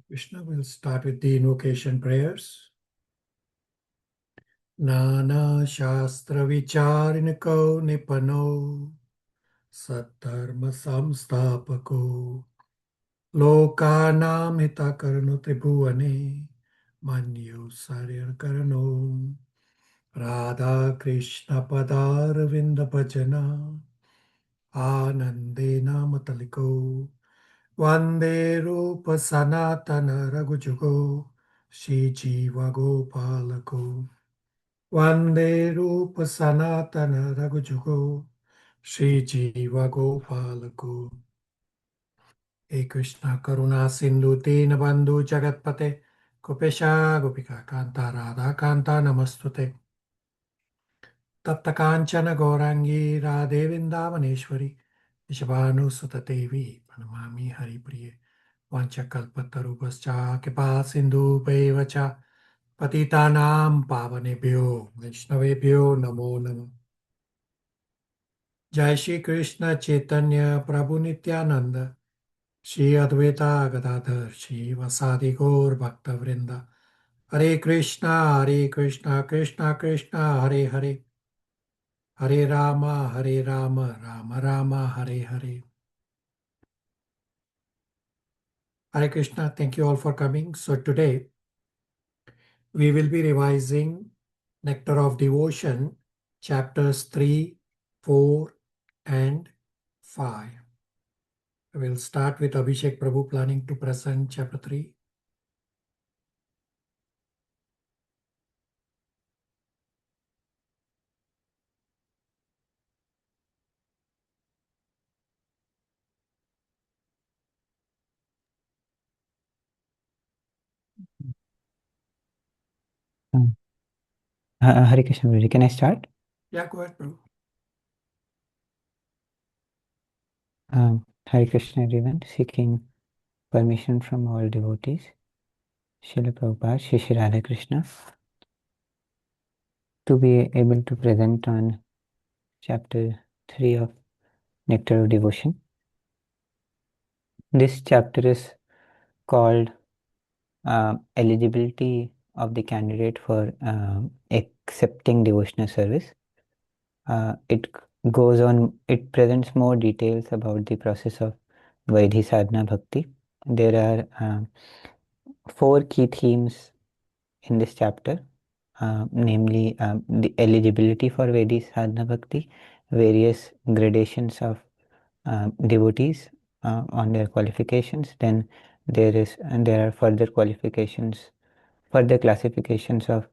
Krishna will start with the invocation prayers. Nana Shastra Vicharinako Nipano Sattharma Samstapako Lokanam Hitakarano Tribhuvane Manyo Sarir Karano Radha Krishna Padar Vinda Bhajana Anandena Mataliko Vande Rupa Sanatana Raghujugo Shri Jiva Gopalako Vande Rupa Sanatana Raghujugo Shri Jiva Gopalako He Krishna Karuna Sindhu Dinabandhu Jagatpate Gopesha Gopika Kanta Radha Kanta Namastute Tapta Kanchana Gaurangi Radhe Vrindavaneshwari Vishvanu Sutta Devi Pranamami Hari Priye Vanchakalpatarubhascha Kripa Sindhu Pevacha Patitanam Pavanebhyo Vaishnavebhyo Namo Namo Jai Shri Krishna Chaitanya Prabhu Nityananda Shri Advaita Gadadhar Shri Vasadi Gaur Bhakta Vrinda Hare Krishna Krishna Krishna Hare Hare Hare Rama Rama Rama Hare Hare. Hare Krishna, thank you all for coming. So today we will be revising Nectar of Devotion, chapters 3, 4, and 5. We will start with Abhishek Prabhu planning to present chapter 3. Hare Krishna, Guruji. Can I start? Yeah, go ahead, Prabhu. Hare Krishna, everyone. Seeking permission from all devotees. Srila Prabhupada, Shri Radha Krishna, to be able to present on chapter 3 of Nectar of Devotion. This chapter is called Eligibility of the Candidate for Accepting Devotional Service. It goes on, it presents more details about the process of Vaidhi Sadhana Bhakti. There are 4 key themes in this chapter, namely the eligibility for Vaidhi Sadhana Bhakti, various gradations of devotees on their qualifications. Then there are further qualifications, further classifications of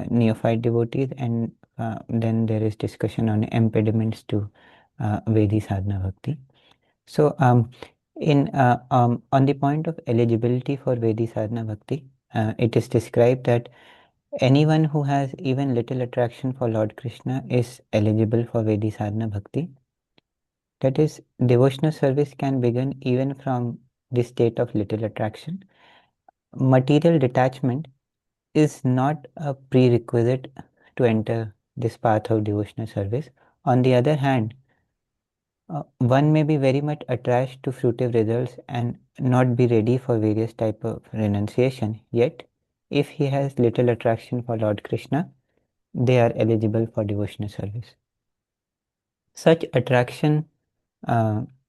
neophyte devotees, and then there is discussion on impediments to Vaidhi Sadhana Bhakti. So on the point of eligibility for Vaidhi Sadhana Bhakti, it is described that anyone who has even little attraction for Lord Krishna is eligible for Vaidhi Sadhana Bhakti. That is, devotional service can begin even from the state of little attraction. Material detachment is not a prerequisite to enter this path of devotional service. On the other hand, one may be very much attached to fruitive results and not be ready for various type of renunciation. Yet, if he has little attraction for Lord Krishna, they are eligible for devotional service. Such attraction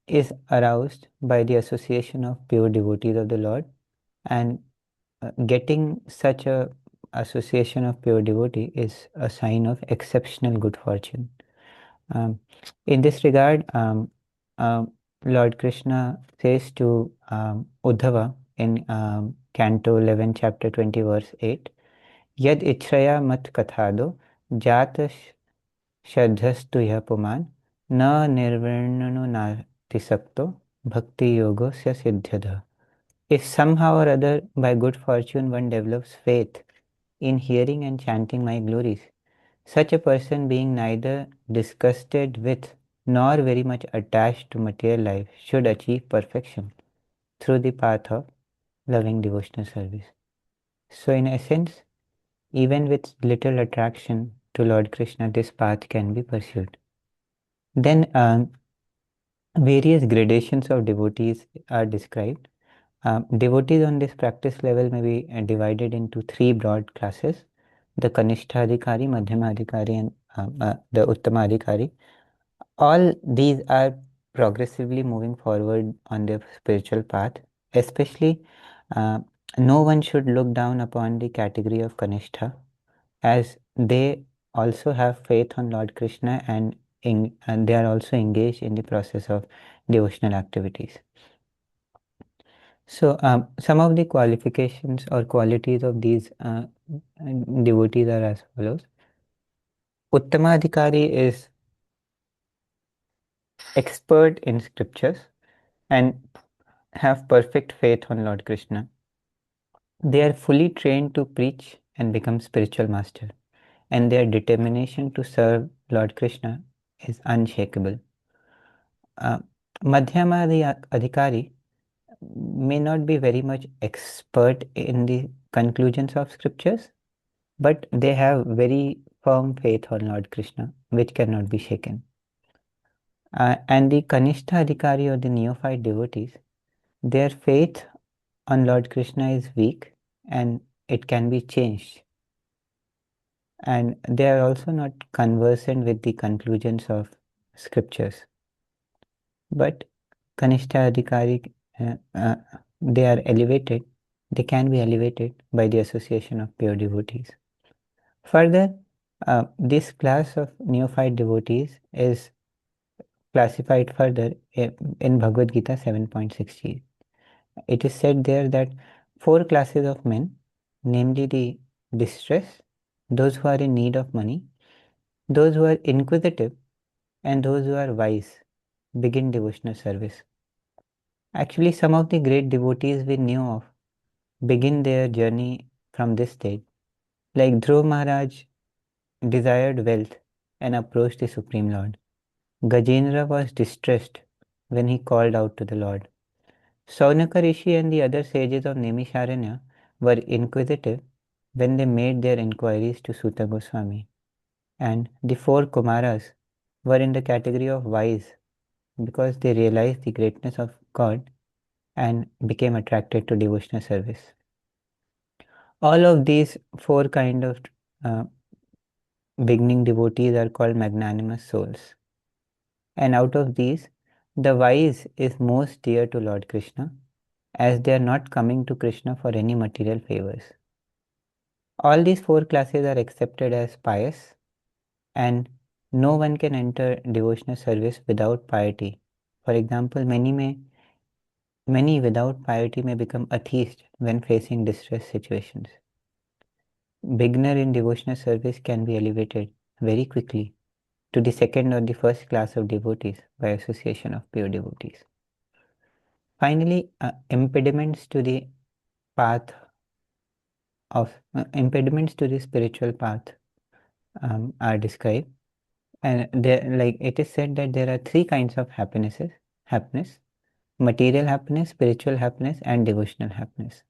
is aroused by the association of pure devotees of the Lord, and getting such a association of pure devotee is a sign of exceptional good fortune. In this regard, Lord Krishna says to Uddhava in Canto 11, chapter 20, verse 8, Yad ichraya mat kathado jata shraddhastu yah puman na nirvarnano natisakto bhakti yoga sya siddhyadha. If somehow or other by good fortune one develops faith in hearing and chanting my glories, such a person, being neither disgusted with nor very much attached to material life, should achieve perfection through the path of loving devotional service. So in essence, even with little attraction to Lord Krishna, this path can be pursued. Then various gradations of devotees are described. Devotees on this practice level may be divided into three broad classes: the Kanishtha-adhikari, Madhyama-adhikari, and the Uttama-adhikari. All these are progressively moving forward on their spiritual path. Especially, uh, no one should look down upon the category of Kanishtha, as they also have faith on Lord Krishna, and they are also engaged in the process of devotional activities. So, some of the qualifications or qualities of these devotees are as follows. Uttama Adhikari is expert in scriptures and have perfect faith on Lord Krishna. They are fully trained to preach and become spiritual master, and their determination to serve Lord Krishna is unshakable. Uh, Madhyama Adhikari may not be very much expert in the conclusions of scriptures, but they have very firm faith on Lord Krishna, which cannot be shaken. And the Kanishta Adhikari or the neophyte devotees, their faith on Lord Krishna is weak and it can be changed. And they are also not conversant with the conclusions of scriptures. But Kanishta Adhikari, they are elevated, they can be elevated by the association of pure devotees. Further, this class of neophyte devotees is classified further in Bhagavad Gita 7.60. It is said there that four classes of men, namely the distressed, those who are in need of money, those who are inquisitive, and those who are wise, begin devotional service. Actually, some of the great devotees we knew of begin their journey from this stage. Like Dhruv Maharaj desired wealth and approached the Supreme Lord. Gajendra was distressed when he called out to the Lord. Saunaka Rishi and the other sages of Naimisharanya were inquisitive when they made their inquiries to Suta Goswami. And the four Kumaras were in the category of wise because they realized the greatness of God and became attracted to devotional service. All of these four kind of uh, beginning devotees are called magnanimous souls. And out of these, the wise is most dear to Lord Krishna, as they are not coming to Krishna for any material favors. All these four classes are accepted as pious, and no one can enter devotional service without piety. For example, many without piety may become atheists when facing distress situations. Beginner in devotional service can be elevated very quickly to the second or the first class of devotees by association of pure devotees. Finally, impediments to the path impediments to the spiritual path are described, and there, like it is said that there are three kinds of happiness: material happiness, spiritual happiness, and devotional happiness.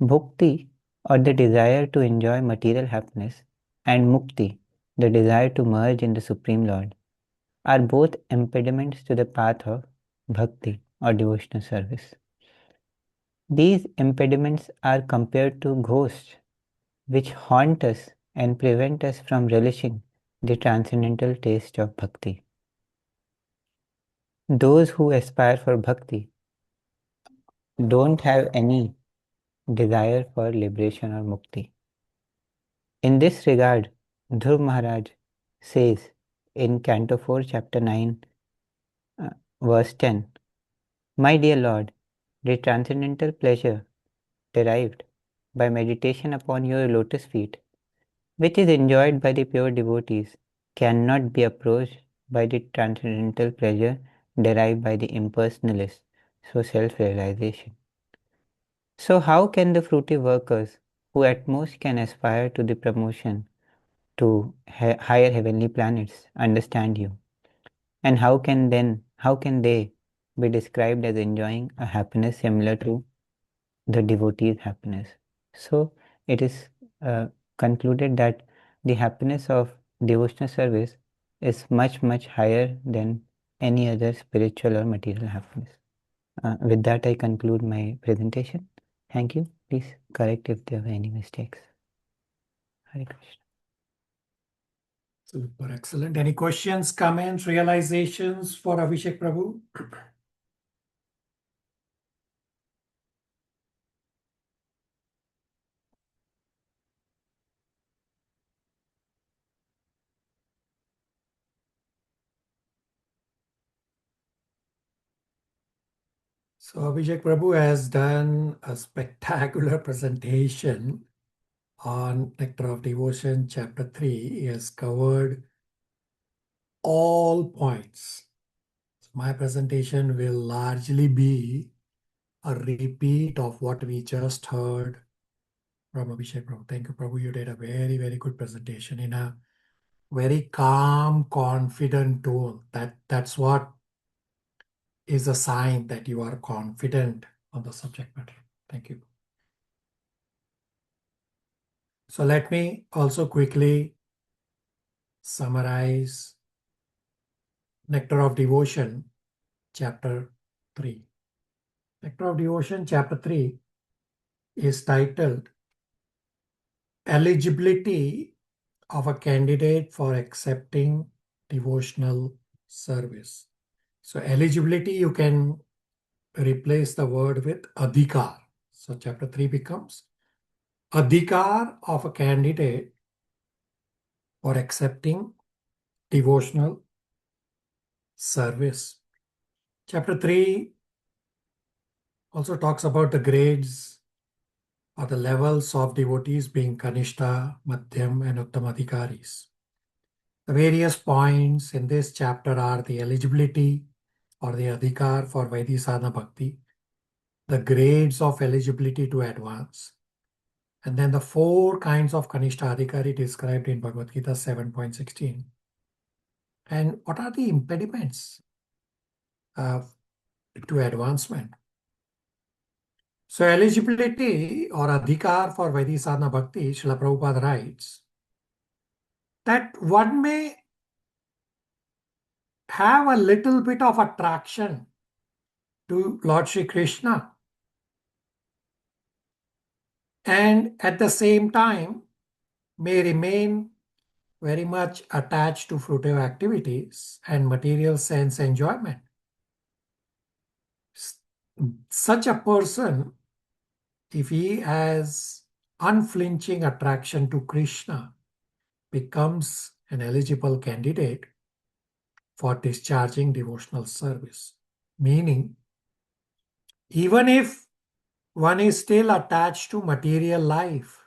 Bhukti, or the desire to enjoy material happiness, and mukti, the desire to merge in the Supreme Lord, are both impediments to the path of bhakti or devotional service. These impediments are compared to ghosts which haunt us and prevent us from relishing the transcendental taste of bhakti. Those who aspire for bhakti don't have any desire for liberation or mukti. In this regard, Dhruv Maharaj says in Canto 4, Chapter 9, verse 10, My dear Lord, the transcendental pleasure derived by meditation upon your lotus feet, which is enjoyed by the pure devotees, cannot be approached by the transcendental pleasure derived by the impersonalists, so self-realization. So how can the fruitive workers, who at most can aspire to the promotion to higher heavenly planets, understand you? And how can they be described as enjoying a happiness similar to the devotee's happiness? So it is concluded that the happiness of devotional service is much higher than any other spiritual or material happiness. With that, I conclude my presentation. Thank you. Please correct if there were any mistakes. Hare Krishna. Super, excellent. Any questions, comments, realizations for Abhishek Prabhu? So Abhishek Prabhu has done a spectacular presentation on Nectar of Devotion, Chapter 3. He has covered all points. So my presentation will largely be a repeat of what we just heard from Abhishek Prabhu. Thank you, Prabhu. You did a very, very good presentation in a very calm, confident tone. That's what is a sign that you are confident on the subject matter. Thank you. So let me also quickly summarize Nectar of Devotion, Chapter 3. Nectar of Devotion, Chapter 3 is titled Eligibility of a Candidate for Accepting Devotional Service. So eligibility, you can replace the word with adhikar. So Chapter 3 becomes adhikar of a candidate for accepting devotional service. Chapter 3 also talks about the grades or the levels of devotees being Kanishta, Madhyam, and Uttamadhikaris. The various points in this chapter are the eligibility or the adhikar for Vaidhi Bhakti, the grades of eligibility to advance, and then the 4 kinds of Kanishta Adhikari described in Bhagavad Gita 7.16. And what are the impediments to advancement? So eligibility or adhikar for Vaidhi Sadhana Bhakti, Srila Prabhupada writes that one may have a little bit of attraction to Lord Shri Krishna and at the same time may remain very much attached to fruitive activities and material sense enjoyment. Such a person, if he has unflinching attraction to Krishna, becomes an eligible candidate for discharging devotional service. Meaning, even if one is still attached to material life,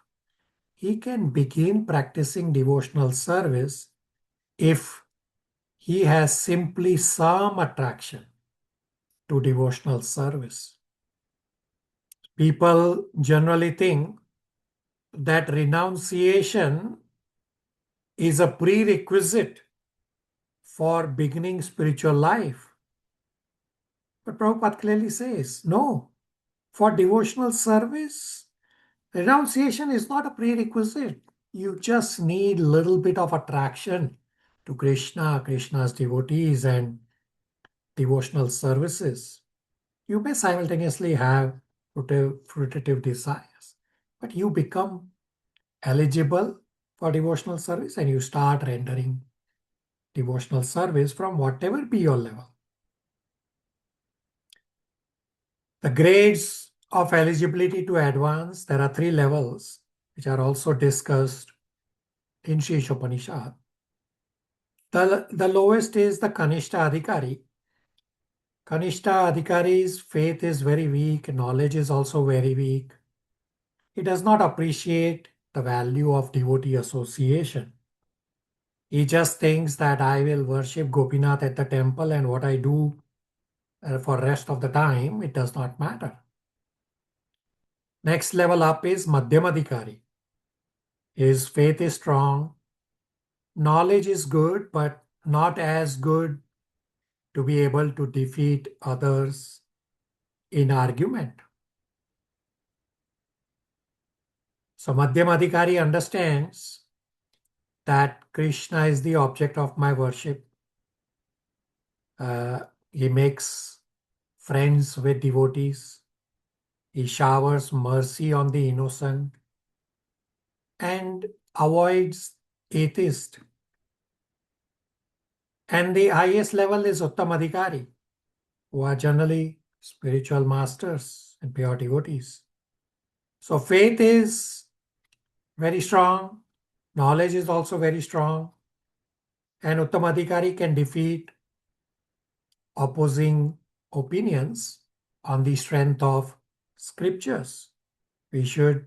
he can begin practicing devotional service if he has simply some attraction to devotional service. People generally think that renunciation is a prerequisite for beginning spiritual life. But Prabhupada clearly says, no, for devotional service, renunciation is not a prerequisite. You just need a little bit of attraction to Krishna, Krishna's devotees, and devotional services. You may simultaneously have fruitive desires, but you become eligible for devotional service and you start rendering devotional service from whatever be your level. The grades of eligibility to advance, there are 3 levels which are also discussed in Sri Upanishad. The lowest is the Kanishta Adhikari. Kanishta Adhikari's faith is very weak, knowledge is also very weak. He does not appreciate the value of devotee association. He just thinks that I will worship Gopinath at the temple and what I do for rest of the time, it does not matter. Next level up is Madhyamadhikari. His faith is strong. Knowledge is good, but not as good to be able to defeat others in argument. So Madhyamadhikari understands that Krishna is the object of my worship. He makes friends with devotees. He showers mercy on the innocent and avoids atheists. And the highest level is Uttamadhikari, who are generally spiritual masters and pure devotees. So faith is very strong, knowledge is also very strong, and Uttamadhikari can defeat opposing opinions on the strength of scriptures. We should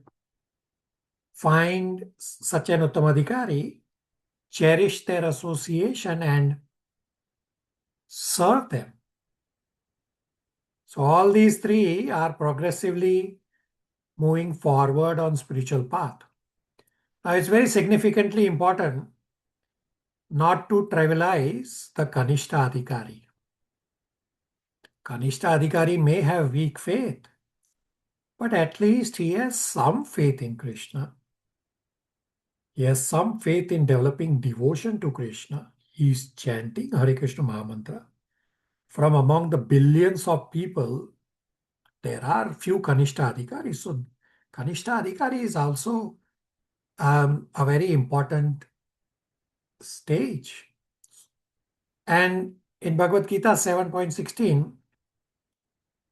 find such an Uttamadhikari, cherish their association, and serve them. So all these three are progressively moving forward on spiritual path. Now it's very significantly important not to trivialize the Kanishta Adhikari. Kanishta Adhikari may have weak faith, but at least he has some faith in Krishna. He has some faith in developing devotion to Krishna. He is chanting Hare Krishna Mahamantra. From among the billions of people, there are few Kanishta Adhikaris. So Kanishta Adhikari is also a very important stage. And in Bhagavad Gita 7.16,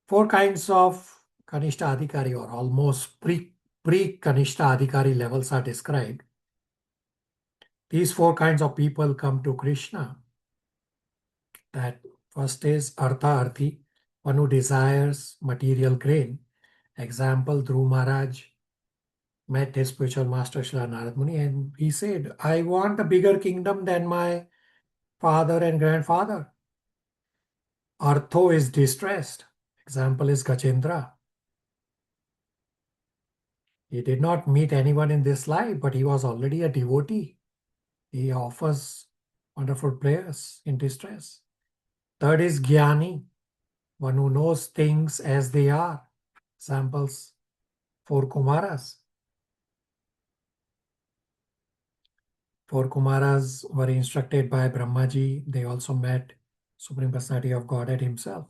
four kinds of Kanishta Adhikari or almost pre-Kanishta Adhikari levels are described. These four kinds of people come to Krishna. That first is Artha Arthi, one who desires material gain. Example, Dhruv Maharaj met his spiritual master Srila Narad Muni and he said, I want a bigger kingdom than my father and grandfather. Artho is distressed. Example is Gajendra. He did not meet anyone in this life, but he was already a devotee. He offers wonderful prayers in distress. Third is Jnani, one who knows things as they are. Examples, four Kumaras. Four Kumaras were instructed by Brahmaji. They also met Supreme Personality of Godhead himself.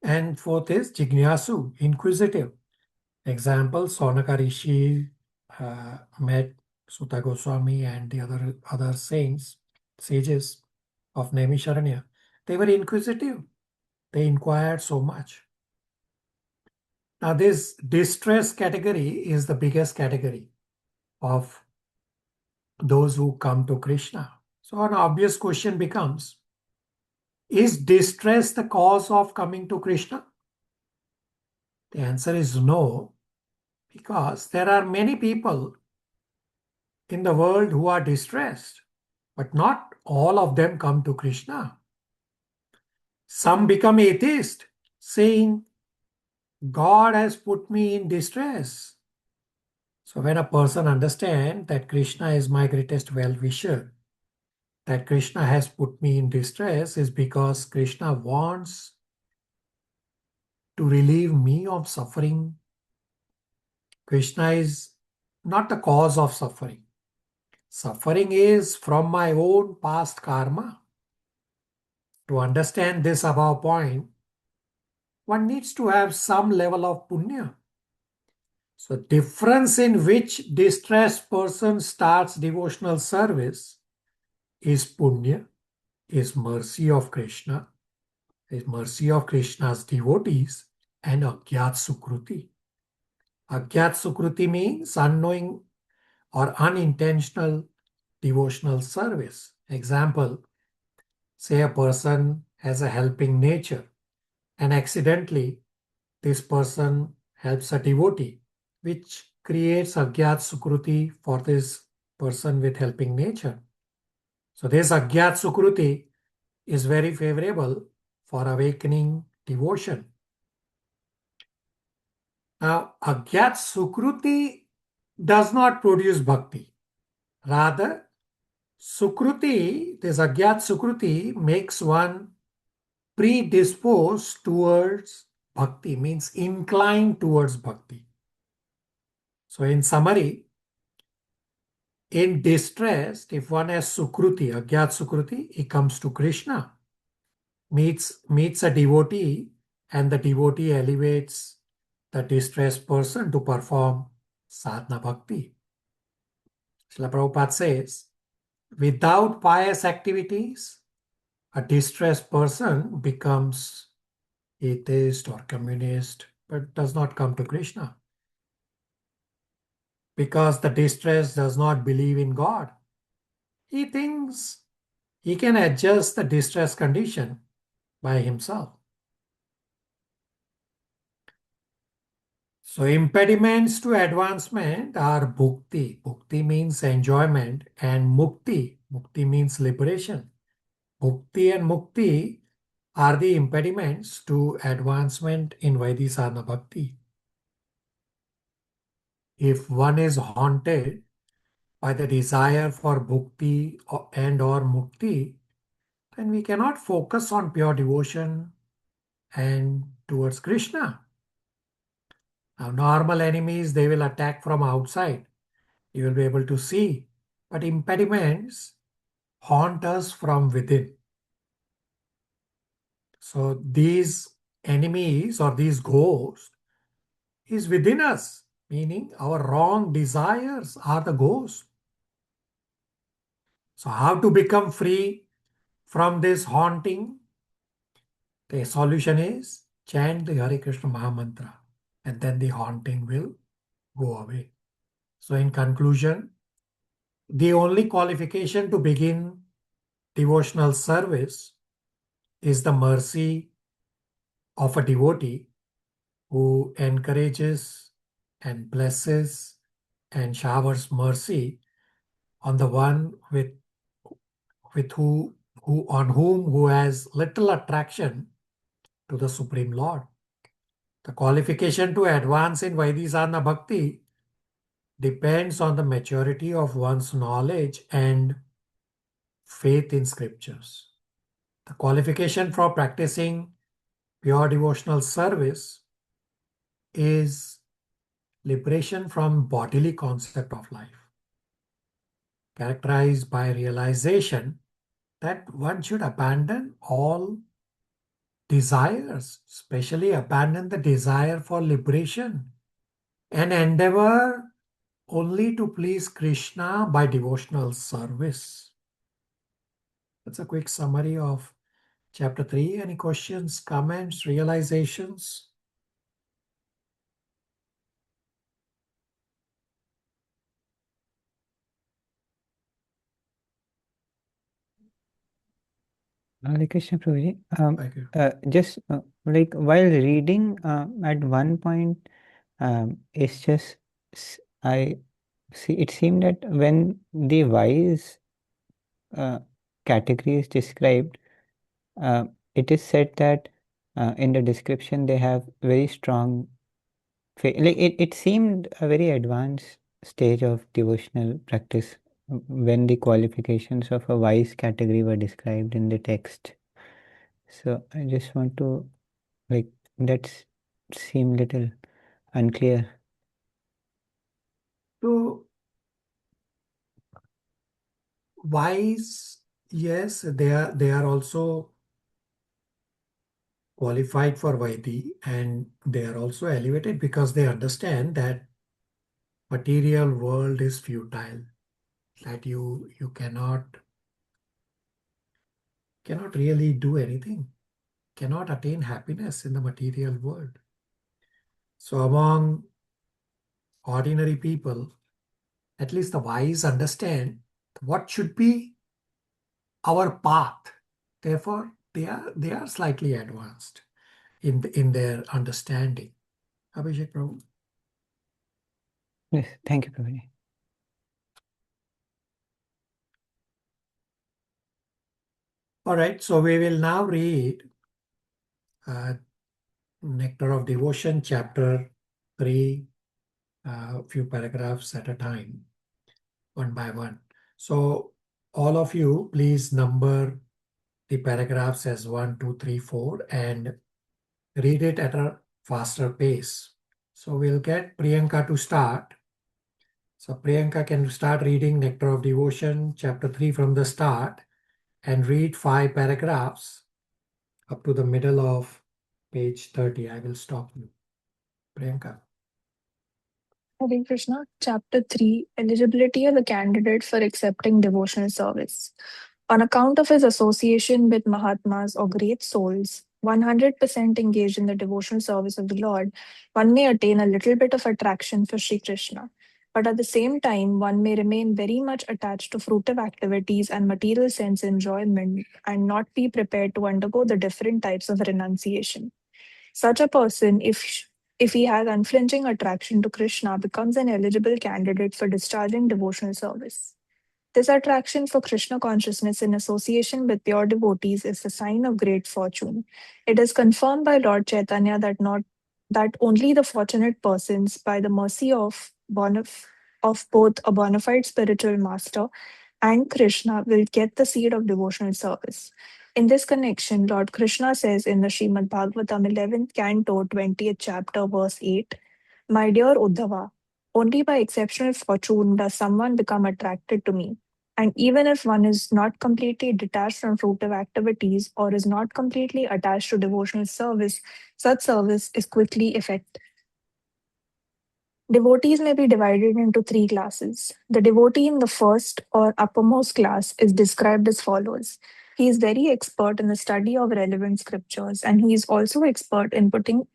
And fourth is Jignasu, inquisitive. Example, Saunaka Rishi met Sutta Goswami and the other saints, sages of Naimisharanya. They were inquisitive. They inquired so much. Now this distress category is the biggest category of those who come to Krishna. So an obvious question becomes, is distress the cause of coming to Krishna? The answer is no, because there are many people in the world who are distressed, but not all of them come to Krishna. Some become atheist, saying, God has put me in distress. So when a person understands that Krishna is my greatest well-wisher, that Krishna has put me in distress is because Krishna wants to relieve me of suffering. Krishna is not the cause of suffering. Suffering is from my own past karma. To understand this above point, one needs to have some level of punya. So difference in which distressed person starts devotional service is punya, is mercy of Krishna, is mercy of Krishna's devotees, and agyat sukruti. Agyat sukruti means unknowing or unintentional devotional service. Example, say a person has a helping nature and accidentally this person helps a devotee, which creates agyat sukruti for this person with helping nature. So this agyat sukruti is very favorable for awakening devotion. Now, agyat sukruti does not produce bhakti. Rather, sukruti, this agyat sukruti makes one predisposed towards bhakti, means inclined towards bhakti. So in summary, in distress, if one has sukruti, agyat sukruti, he comes to Krishna, meets a devotee and the devotee elevates the distressed person to perform sadhana bhakti. Srila Prabhupada says, without pious activities, a distressed person becomes atheist or communist, but does not come to Krishna. Because the distressed does not believe in God. He thinks he can adjust the distress condition by himself. So impediments to advancement are bhukti. Bhukti means enjoyment, and mukti. Mukti means liberation. Bhukti and mukti are the impediments to advancement in Vaidhi sadhana bhakti. If one is haunted by the desire for bhukti and or mukti, then we cannot focus on pure devotion and towards Krishna. Now, normal enemies, they will attack from outside. You will be able to see. But impediments haunt us from within. So these enemies or these ghosts is within us, meaning our wrong desires are the ghosts. So how to become free from this haunting? The solution is chant the Hare Krishna Mahamantra, and then the haunting will go away. So in conclusion, the only qualification to begin devotional service is the mercy of a devotee who encourages and blesses and showers mercy on the one with who has little attraction to the Supreme Lord. The qualification to advance in Vaidhi Bhakti depends on the maturity of one's knowledge and faith in scriptures. The qualification for practicing pure devotional service is liberation from bodily concept of life, characterized by realization that one should abandon all desires, especially abandon the desire for liberation, and endeavor only to please Krishna by devotional service. That's a quick summary of chapter 3. Any questions, comments, realizations? Hare Krishna Prabhuji. Thank you. Just like while reading, at one point, it's just I see. It seemed that when the wise category is described, it is said that in the description they have very strong faith. Like it seemed a very advanced stage of devotional practice when the qualifications of a wise category were described in the text. So I just want to, like, that seem little unclear. So, wise, yes, they are also qualified for Vaidhi, and they are also elevated because they understand that material world is futile, that you cannot really do anything, cannot attain happiness in the material world. So among ordinary people, at least the wise understand what should be our path. Therefore, they are slightly advanced in their understanding. Abhishek Prabhu. Yes, thank you, Prabhuji. All right, so we will now read Nectar of Devotion, chapter 3, a few paragraphs at a time, one by one. So all of you, please number the paragraphs as 1, 2, 3, 4, and read it at a faster pace. So we'll get Priyanka to start. So Priyanka can start reading Nectar of Devotion, chapter 3 from the start, and read 5 paragraphs up to the middle of page 30. I will stop you. Priyanka. Hare Krishna, Chapter 3, Eligibility of a Candidate for Accepting Devotional Service. On account of his association with Mahatmas or great souls, 100% engaged in the devotional service of the Lord, one may attain a little bit of attraction for Sri Krishna. But at the same time, one may remain very much attached to fruitive activities and material sense enjoyment and not be prepared to undergo the different types of renunciation. Such a person, if he has unflinching attraction to Krishna, becomes an eligible candidate for discharging devotional service. This attraction for Krishna consciousness in association with pure devotees is a sign of great fortune. It is confirmed by Lord Chaitanya that only the fortunate persons, by the mercy of both a bona fide spiritual master and Krishna, will get the seed of devotional service. In this connection, Lord Krishna says in the Srimad Bhagavatam 11th Canto, 20th chapter, verse 8, My dear Uddhava, only by exceptional fortune does someone become attracted to me. And even if one is not completely detached from fruitive activities or is not completely attached to devotional service, such service is quickly effected. Devotees may be divided into three classes. The devotee in the first or uppermost class is described as follows. He is very expert in the study of relevant scriptures, and he is also expert in putting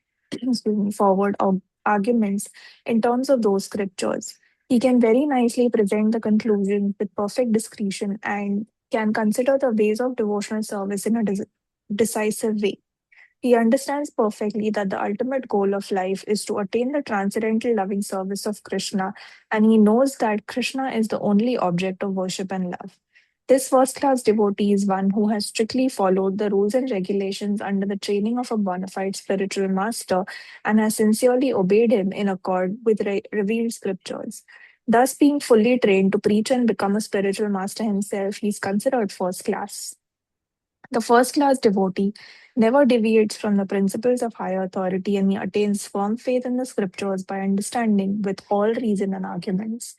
forward arguments in terms of those scriptures. He can very nicely present the conclusions with perfect discretion and can consider the ways of devotional service in a decisive way. He understands perfectly that the ultimate goal of life is to attain the transcendental loving service of Krishna, and he knows that Krishna is the only object of worship and love. This first class devotee is one who has strictly followed the rules and regulations under the training of a bona fide spiritual master and has sincerely obeyed him in accord with revealed scriptures. Thus, being fully trained to preach and become a spiritual master himself, he is considered first class. The first class devotee never deviates from the principles of higher authority and he attains firm faith in the scriptures by understanding with all reason and arguments.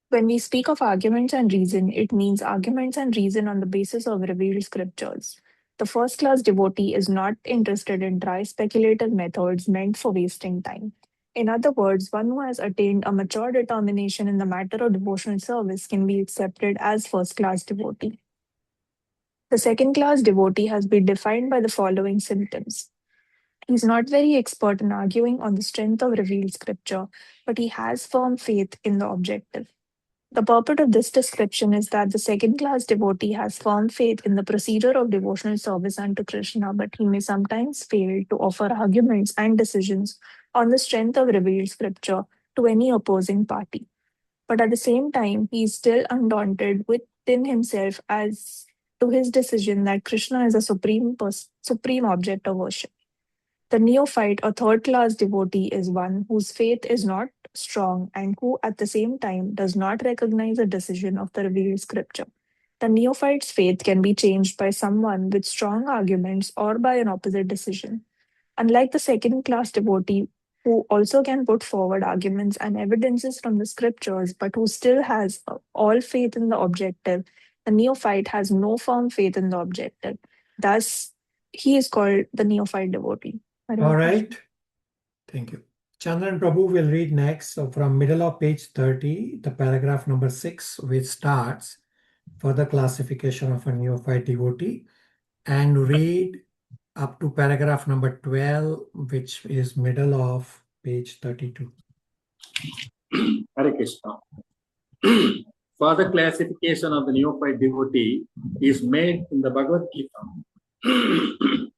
When we speak of arguments and reason, it means arguments and reason on the basis of revealed scriptures. The first class devotee is not interested in dry speculative methods meant for wasting time. In other words, one who has attained a mature determination in the matter of devotional service can be accepted as first class devotee. The second class devotee has been defined by the following symptoms. He is not very expert in arguing on the strength of revealed scripture, but he has firm faith in the objective. The purport of this description is that the second class devotee has firm faith in the procedure of devotional service unto Krishna, but he may sometimes fail to offer arguments and decisions on the strength of revealed scripture to any opposing party. But at the same time, he is still undaunted within himself as to his decision that Krishna is a supreme object of worship. The neophyte or third class devotee is one whose faith is not strong and who at the same time does not recognize a decision of the revealed scripture. The neophyte's faith can be changed by someone with strong arguments or by an opposite decision. Unlike the second class devotee, who also can put forward arguments and evidences from the scriptures, but who still has all faith in the objective, the neophyte has no firm faith in the objective. Thus, he is called the neophyte devotee. All right. Thank you. Chandran Prabhu will read next. So from middle of page 30, the paragraph number 6, which starts for the classification of a neophyte devotee, and read up to paragraph number 12, which is middle of page 32. Hare Krishna. Further classification of the neophyte devotee is made in the Bhagavad Gita.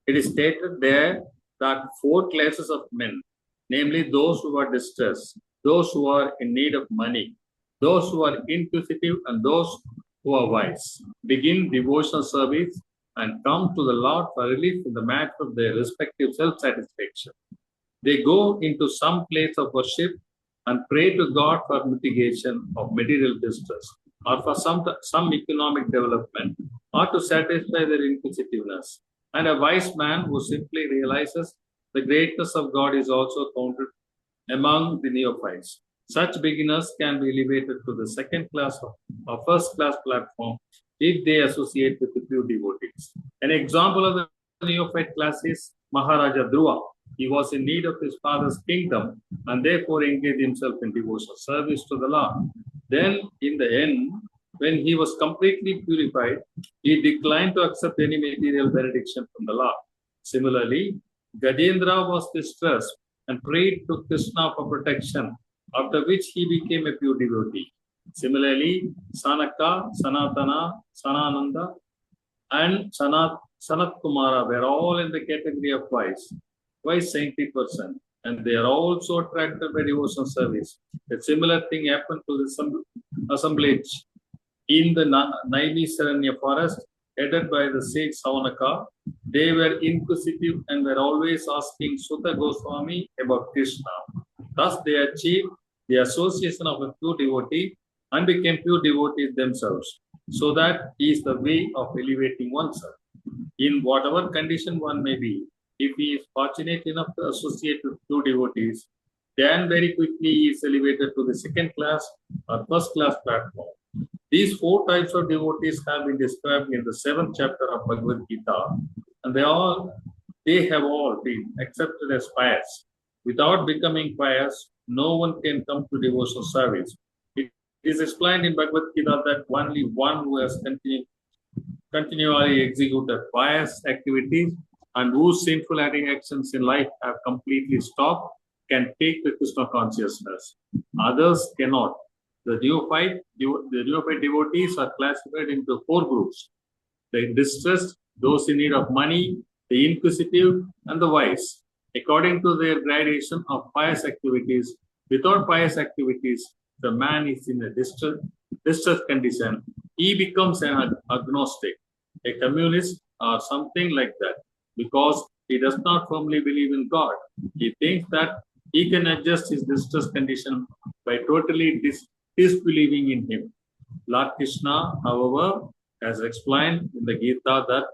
It is stated there that 4 classes of men, namely those who are distressed, those who are in need of money, those who are inquisitive, and those who are wise, begin devotional service and come to the Lord for relief in the matter of their respective self-satisfaction. They go into some place of worship and pray to God for mitigation of material distress, or for some economic development, or to satisfy their inquisitiveness. And a wise man who simply realizes the greatness of God is also counted among the neophytes. Such beginners can be elevated to the second class or first class platform if they associate with the few devotees. An example of the neophyte class is Maharaja Dhruva. He was in need of his father's kingdom and therefore engaged himself in devotional service to the Lord. Then, in the end, when he was completely purified, he declined to accept any material benediction from the Lord. Similarly, Gajendra was distressed and prayed to Krishna for protection, after which he became a pure devotee. Similarly, Sanaka, Sanatana, Sanananda, and Sanat Kumara were all in the category of wise saintly person, and they are also attracted by devotional service. A similar thing happened to the assemblage in the Naimisaranya forest, headed by the sage Savanaka. They were inquisitive and were always asking Sutta Goswami about Krishna. Thus, they achieved the association of a pure devotee and became pure devotees themselves. So that is the way of elevating oneself. In whatever condition one may be, if he is fortunate enough to associate with pure devotees, then very quickly he is elevated to the second class or first class platform. These four types of devotees have been described in the 7th chapter of Bhagavad Gita, and they have all been accepted as pious. Without becoming pious, no one can come to devotional service. It is explained in Bhagavad Gita that only one who has continually executed pious activities and whose sinful actions in life have completely stopped can take the Krishna consciousness. Others cannot. The neophyte devotees are classified into 4 groups: the distressed, those in need of money, the inquisitive, and the wise, according to their gradation of pious activities. Without pious activities, the man is in a distressed condition. He becomes an agnostic, a communist, or something like that, because he does not firmly believe in God. He thinks that he can adjust his distressed condition by totally disbelieving in him. Lord Krishna, however, has explained in the Gita that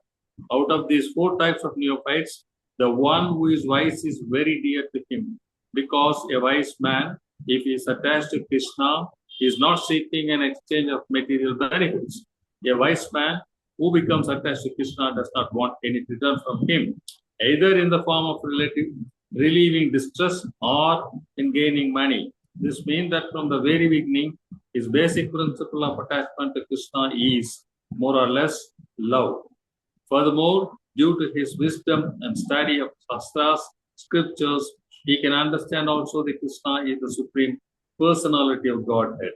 out of these 4 types of neophytes, the one who is wise is very dear to him, because a wise man, if he is attached to Krishna, is not seeking an exchange of material benefits. A wise man who becomes attached to Krishna does not want any return from him, either in the form of relieving distress or in gaining money. This means that from the very beginning, his basic principle of attachment to Krishna is more or less love. Furthermore, due to his wisdom and study of Shastras, scriptures, he can understand also that Krishna is the Supreme Personality of Godhead.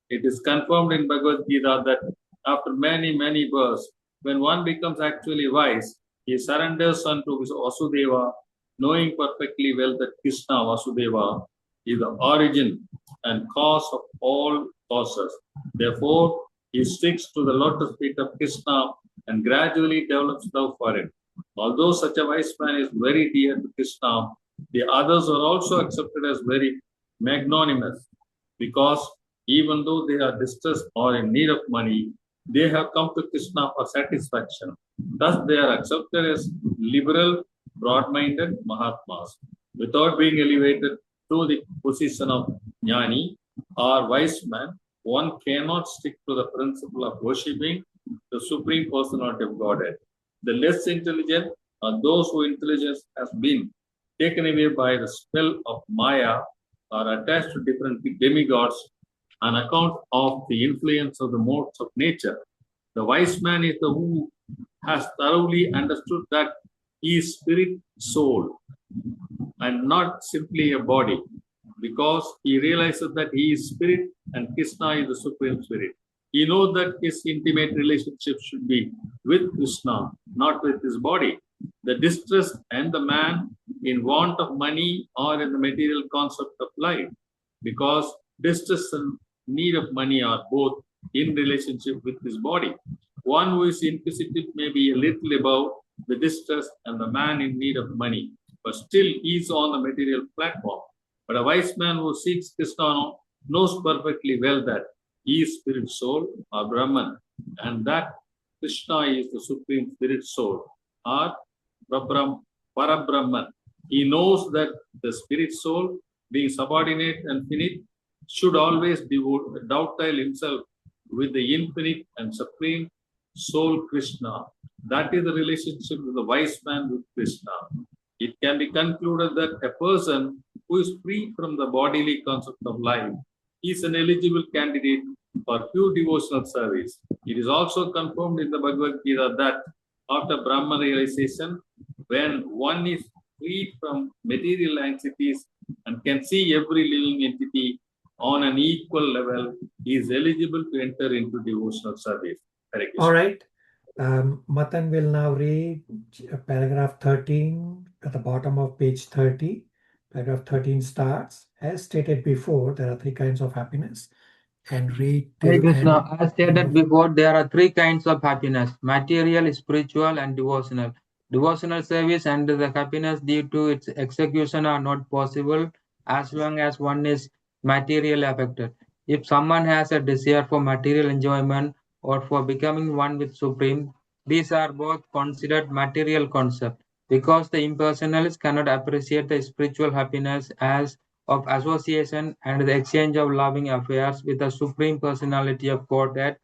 It is confirmed in Bhagavad Gita that after many, many births, when one becomes actually wise, he surrenders unto his Vasudeva, knowing perfectly well that Krishna Vasudeva is the origin and cause of all causes. Therefore, he sticks to the lotus feet of Krishna and gradually develops love for it. Although such a wise man is very dear to Krishna, the others are also accepted as very magnanimous, because even though they are distressed or in need of money, they have come to Krishna for satisfaction. Thus, they are accepted as liberal, broad-minded Mahatmas. Without being elevated to the position of Jnani or wise man, one cannot stick to the principle of worshipping the Supreme Personality of Godhead. The less intelligent are those whose intelligence has been taken away by the spell of Maya or attached to different demigods on account of the influence of the modes of nature. The wise man is the who has thoroughly understood that he is spirit, soul, and not simply a body, because he realizes that he is spirit and Krishna is the Supreme Spirit. He knows that his intimate relationship should be with Krishna, not with his body. The distressed and the man in want of money or in the material concept of life, because distress and need of money are both in relationship with his body. One who is inquisitive may be a little above the distress and the man in need of money, but still he is on the material platform. But a wise man who seeks Krishna knows perfectly well that he is spirit soul or Brahman, and that Krishna is the supreme spirit soul or Parabrahman. He knows that the spirit soul, being subordinate and finite, should always dovetail himself with the infinite and supreme soul Krishna. That is the relationship of the wise man with Krishna. It can be concluded that a person who is free from the bodily concept of life is an eligible candidate for pure devotional service. It is also confirmed in the Bhagavad Gita that after Brahma realization, when one is freed from material entities and can see every living entity on an equal level, he is eligible to enter into devotional service. All right. Matan will now read paragraph 13 at the bottom of page 30. Paragraph 13 starts, as stated before, there are three kinds of happiness, and read Hare till Krishna, end. as stated before, there are three kinds of happiness: material, spiritual, and devotional. Devotional service and the happiness due to its execution are not possible as long as one is material affected. If someone has a desire for material enjoyment or for becoming one with Supreme, these are both considered material concepts because the impersonalists cannot appreciate the spiritual happiness as of association and the exchange of loving affairs with the Supreme Personality of Godhead.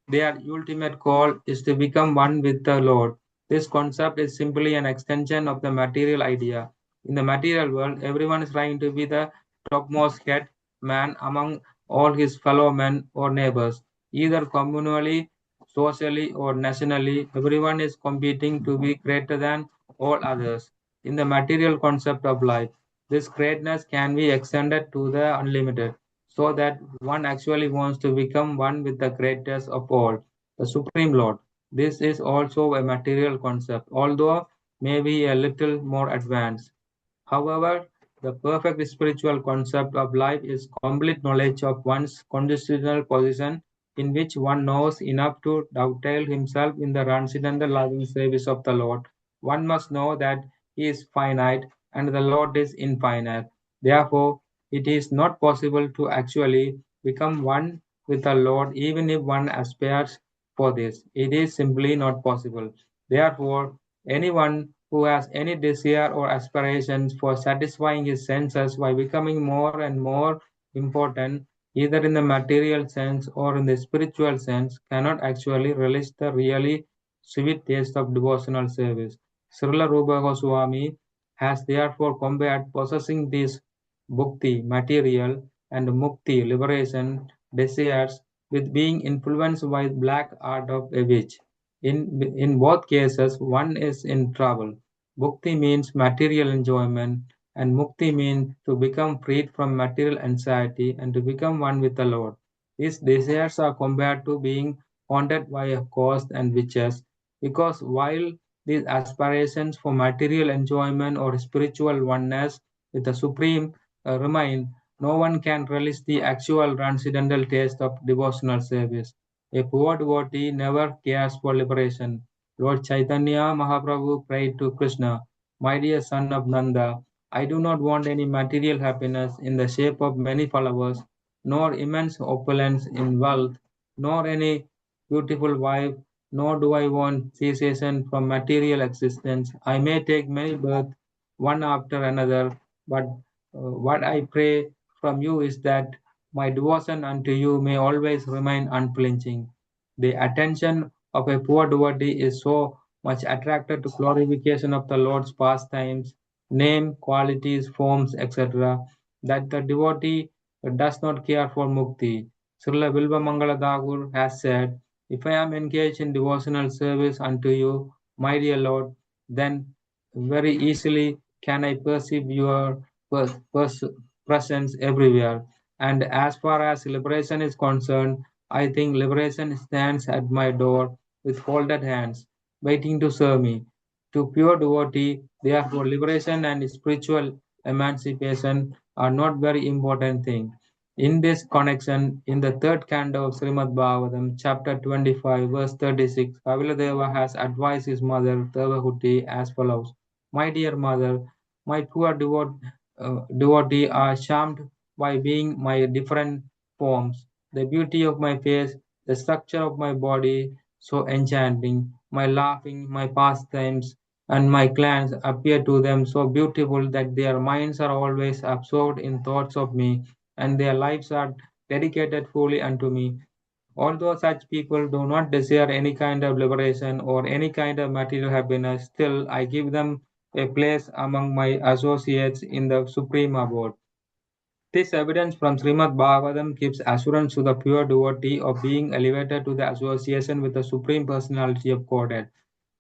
Their ultimate goal is to become one with the Lord. This concept is simply an extension of the material idea. In the material world, everyone is trying to be the topmost head man among all his fellow men or neighbors, either communally, socially, or nationally. Everyone is competing to be greater than all others. In the material concept of life, this greatness can be extended to the unlimited so that one actually wants to become one with the greatest of all, the Supreme Lord. This is also a material concept, although maybe a little more advanced. However, the perfect spiritual concept of life is complete knowledge of one's constitutional position, in which one knows enough to dovetail himself in the transcendental loving service of the Lord. One must know that he is finite and the Lord is infinite. Therefore, it is not possible to actually become one with the Lord even if one aspires for this. It is simply not possible. Therefore, anyone who has any desire or aspirations for satisfying his senses by becoming more and more important, either in the material sense or in the spiritual sense, cannot actually relish the really sweet taste of devotional service. Srila Rupa Goswami has therefore compared possessing these bhukti, material, and mukti, liberation, desires, with being influenced by black art of a witch. In both cases, one is in trouble. Bhukti means material enjoyment, and mukti means to become freed from material anxiety and to become one with the Lord. These desires are compared to being haunted by a ghost and witches, because while these aspirations for material enjoyment or spiritual oneness with the Supreme remain, no one can relish the actual transcendental taste of devotional service. A poor devotee never cares for liberation. Lord Chaitanya Mahaprabhu prayed to Krishna, "My dear son of Nanda, I do not want any material happiness in the shape of many followers, nor immense opulence in wealth, nor any beautiful wife, nor do I want cessation from material existence. I may take many births, one after another, but what I pray from you is that my devotion unto you may always remain unflinching." The attention of a poor devotee is so much attracted to glorification of the Lord's pastimes, name, qualities, forms, etc., that the devotee does not care for mukti. Srila Bilva Mangala Thakur has said, "If I am engaged in devotional service unto you, my dear Lord, then very easily can I perceive your presence everywhere. And as far as liberation is concerned, I think liberation stands at my door with folded hands, waiting to serve me. To pure devotee, therefore, liberation and spiritual emancipation are not very important things. In this connection, in the third canto of Srimad Bhagavatam, chapter 25, verse 36, Kaviladeva has advised his mother, Devahuti, as follows: "My dear mother, my poor devotee are charmed by being my different forms, the beauty of my face, the structure of my body, so enchanting, my laughing, my pastimes, and my glance appear to them so beautiful that their minds are always absorbed in thoughts of me, and their lives are dedicated fully unto me. Although such people do not desire any kind of liberation or any kind of material happiness, still I give them a place among my associates in the supreme abode. This evidence from Srimad Bhagavatam gives assurance to the pure devotee of being elevated to the association with the Supreme Personality of Godhead.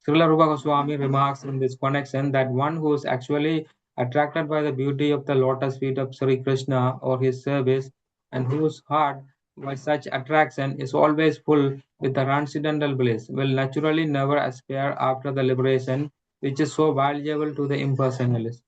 Srila Rupa Goswami remarks in this connection that one who is actually attracted by the beauty of the lotus feet of Sri Krishna or his service, and whose heart by such attraction is always full with the transcendental bliss, will naturally never aspire after the liberation which is so valuable to the impersonalist.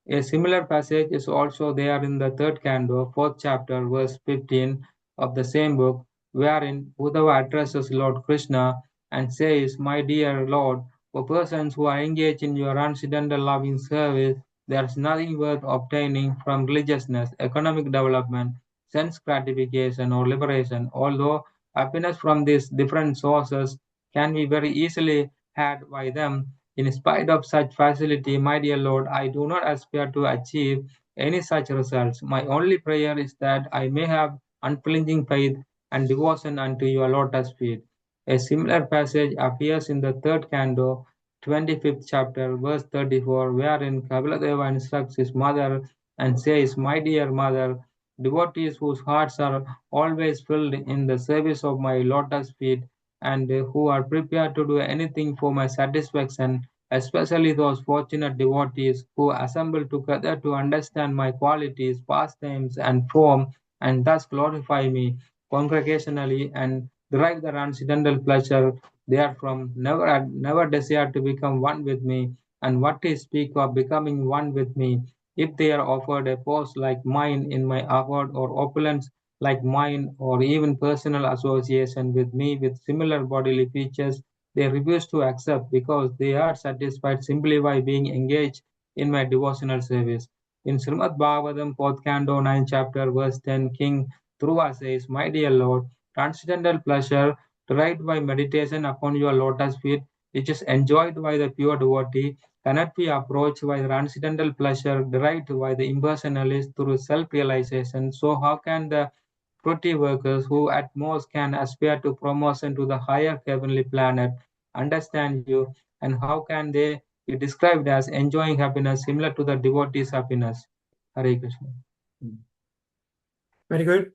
A similar passage is also there in the third canto, fourth chapter, verse 15 of the same book, wherein Uddhava addresses Lord Krishna and says, "My dear Lord, for persons who are engaged in your transcendental loving service, there is nothing worth obtaining from religiousness, economic development, sense gratification, or liberation, although happiness from these different sources can be very easily had by them. In spite of such facility, my dear Lord, I do not aspire to achieve any such results. My only prayer is that I may have unflinching faith and devotion unto your lotus feet." A similar passage appears in the third canto, 25th chapter, verse 34, wherein Kapiladeva instructs his mother and says, "My dear mother, devotees whose hearts are always filled in the service of my lotus feet and who are prepared to do anything for my satisfaction, especially those fortunate devotees who assemble together to understand my qualities, pastimes, and form, and thus glorify me congregationally and derive the transcendental pleasure therefrom, never desire to become one with me, and what to speak of becoming one with me, if they are offered a post like mine in my abode, or opulence like mine, or even personal association with me with similar bodily features, they refuse to accept because they are satisfied simply by being engaged in my devotional service." In Srimad Bhagavatam, 4th canto, 9th chapter, verse 10, King Dhruva says, "My dear Lord, transcendental pleasure derived by meditation upon your lotus feet, which is enjoyed by the pure devotee, cannot be approached by transcendental pleasure derived by the impersonalist through self-realization. So how can the fruity workers who at most can aspire to promotion to the higher heavenly planet understand you, and how can they be described as enjoying happiness similar to the devotee's happiness?" Hare Krishna. Very good.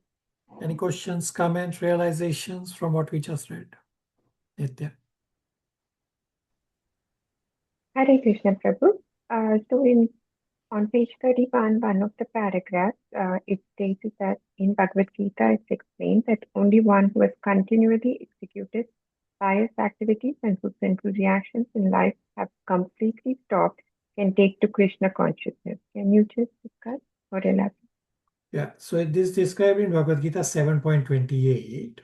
Any questions, comments, realizations from what we just read? Nitya. Hare Krishna Prabhu. On page 31, one of the paragraphs, it states that in Bhagavad Gita, it's explained that only one who has continually executed pious activities and whose sinful reactions in life have completely stopped can take to Krishna consciousness. Can you just discuss or elaborate? Yeah, so it is described in Bhagavad Gita 7.28,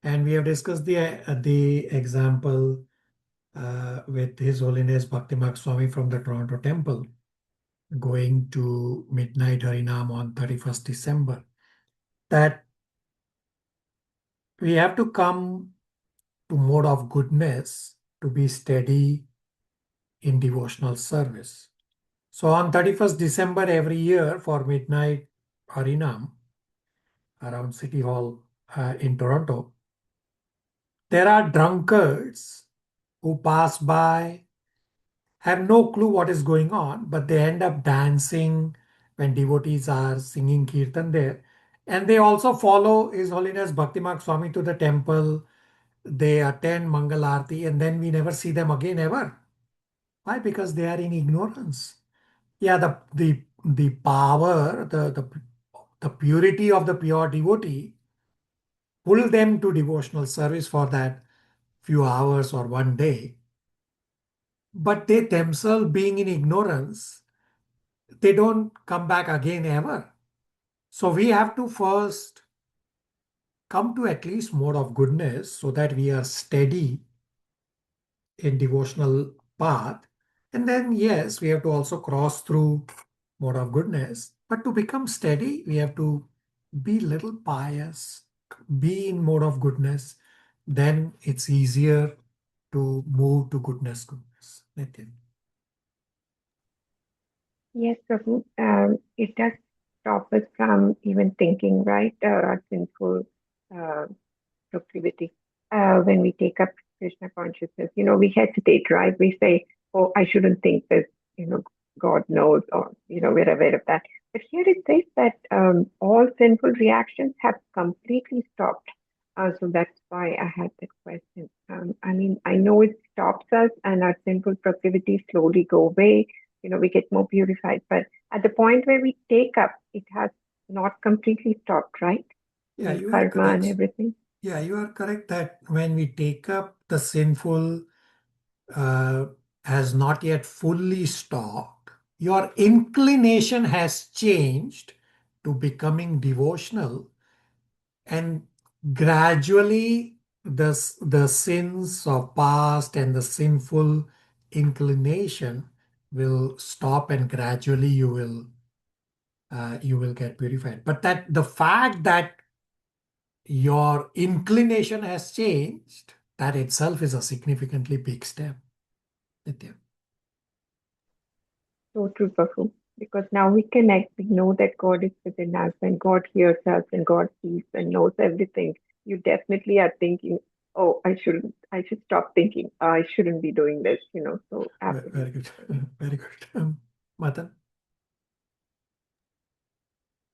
and we have discussed the example with His Holiness Bhaktimarga Swami from the Toronto Temple going to midnight Harinam on 31st December, that we have to come to mode of goodness to be steady in devotional service. So on 31st December every year for midnight Harinam around City Hall in Toronto, there are drunkards who pass by, have no clue what is going on, but they end up dancing when devotees are singing kirtan there. And they also follow His Holiness Bhaktimarga Swami to the temple. They attend Mangal Aarti, and then we never see them again ever. Why? Because they are in ignorance. Yeah, the power, the purity of the pure devotee pull them to devotional service for that few hours or one day. But they themselves, being in ignorance, they don't come back again ever. So we have to first come to at least mode of goodness so that we are steady in devotional path. And then, yes, we have to also cross through mode of goodness. But to become steady, we have to be little pious, be in mode of goodness. Then it's easier to move to goodness. Nitin. Yes, Prabhu. It does stop us from even thinking, right? Sinful proclivity. When we take up Krishna consciousness, we hesitate, right? We say, oh, I shouldn't think this, God knows, or, we're aware of that. But here it says that all sinful reactions have completely stopped. So that's why I had that question. I know it stops us and our sinful proclivities slowly go away. We get more purified. But at the point where we take up, it has not completely stopped, right? Yeah, And you are karma and correct. everything. Yeah, you are correct that when we take up, the sinful has not yet fully stopped. Your inclination has changed to becoming devotional, and gradually the sins of past and the sinful inclination will stop, and gradually you will get purified. But that the fact that your inclination has changed, that itself is a significantly big step. Nitya. So true, Prabhu. Because now we connect, we know that God is within us and God hears us and God sees and knows everything. You definitely are thinking, oh, I should stop thinking. I shouldn't be doing this, so Very absolutely. good. Very good. Matan?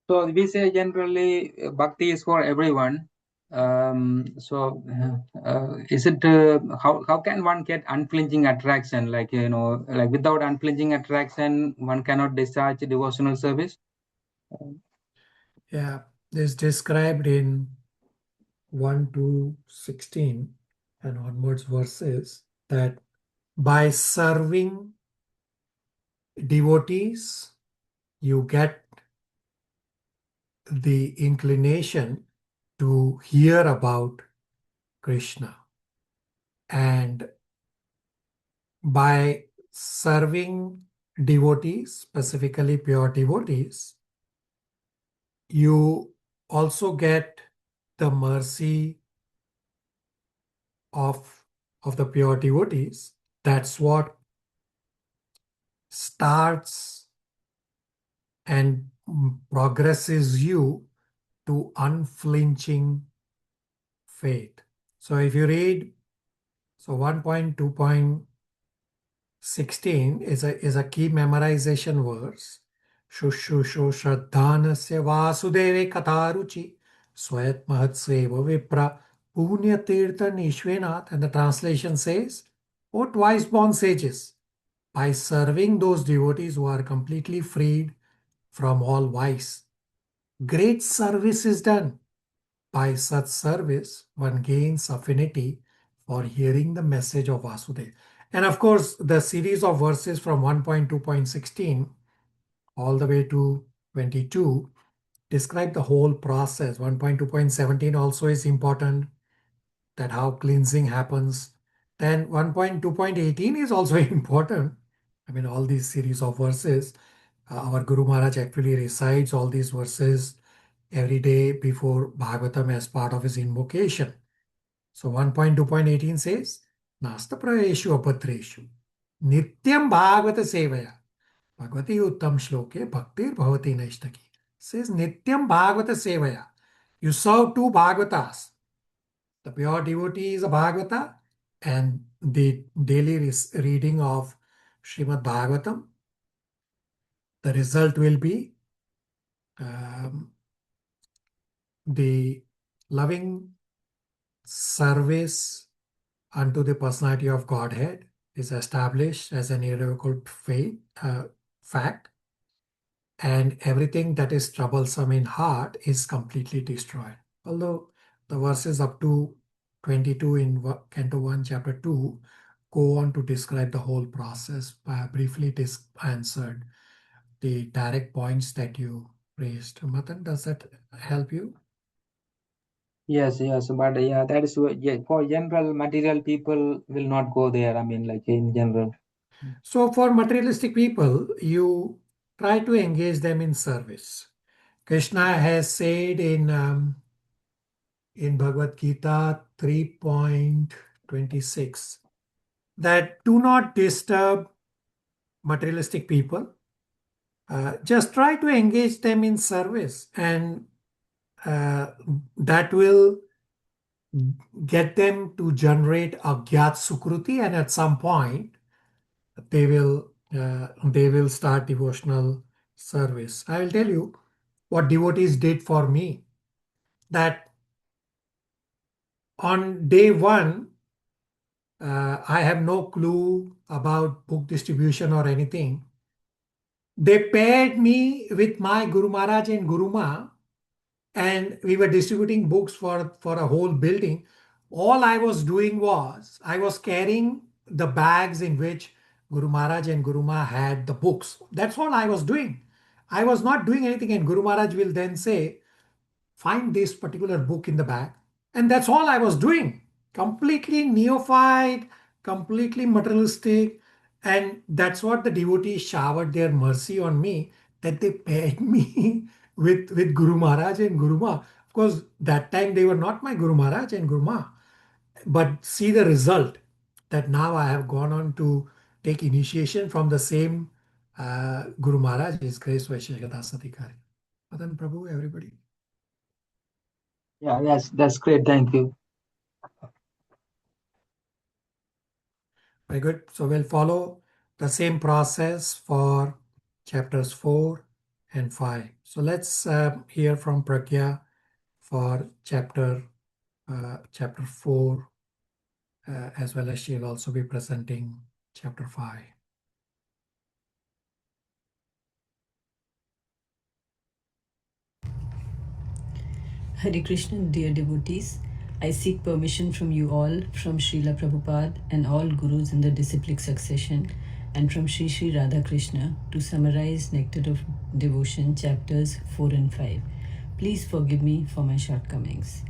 So we say generally bhakti is for everyone. Is it how can one get unflinching attraction? Like without unflinching attraction, one cannot discharge devotional service. Yeah, this is described in 1 to 16 and onwards verses, that by serving devotees, you get the inclination to hear about Krishna. And by serving devotees, specifically pure devotees, you also get the mercy of the pure devotees. That's what starts and progresses you to unflinching faith. So if you read, 1.2.16 is a key memorization verse. Shushusho Shraddhanasya Vasudeve Kataruchi Swayat Mahatseva Vipra Punya Tirtha Nishvenath. And the translation says, O twice born sages, by serving those devotees who are completely freed from all vice, great service is done. By such service, one gains affinity for hearing the message of Vasudeva. And of course, the series of verses from 1.2.16 all the way to 22 describe the whole process. 1.2.17 also is important, that how cleansing happens. Then 1.2.18 is also important. All these series of verses, our Guru Maharaj actually recites all these verses every day before Bhagavatam as part of his invocation. So 1.2.18 says, Nasta praveshu apatreshu nityam bhagavata sevaya bhagavati uttam shloke bhaktir bhavati naishtaki. Says nityam bhagavata sevaya. You serve two bhagavatas. The pure devotee is a bhagavata, and the daily reading of Srimad Bhagavatam. The result will be the loving service unto the personality of Godhead is established as an irrevocable fact, and everything that is troublesome in heart is completely destroyed. Although the verses up to 22 in Canto 1, Chapter 2 go on to describe the whole process. I briefly answered the direct points that you raised. Matan, does that help you? Yes, but that is for general material people will not go there. In general. So for materialistic people, you try to engage them in service. Krishna has said in Bhagavad Gita 3.26 that do not disturb materialistic people. Just try to engage them in service, and that will get them to generate a Gyat Sukruti, and at some point they will start devotional service. I will tell you what devotees did for me. That on day one, I have no clue about book distribution or anything. They paired me with my Guru Maharaj and Guru Ma, and we were distributing books for a whole building. All I was doing was I was carrying the bags in which Guru Maharaj and Guru Ma had the books. That's all I was doing. I was not doing anything, and Guru Maharaj will then say, find this particular book in the bag. And that's all I was doing. Completely neophyte, completely materialistic. And that's what the devotees showered their mercy on me, that they paired me with Guru Maharaj and Guru Ma. Of course, that time they were not my Guru Maharaj and Guru Ma. But see the result, that now I have gone on to take initiation from the same Guru Maharaj, His Grace Vaisheshika Dasadikari. Madan Prabhu, everybody. Yeah, that's great. Thank you. Very good. So we'll follow the same process for chapters 4 and 5. So let's hear from Pragya for chapter 4, as well as she'll also be presenting chapter 5. Hare Krishna, dear devotees. I seek permission from you all, from Srila Prabhupada and all gurus in the disciplic succession, and from Sri Sri Radha Krishna, to summarize Nectar of Devotion chapters 4 and 5. Please forgive me for my shortcomings.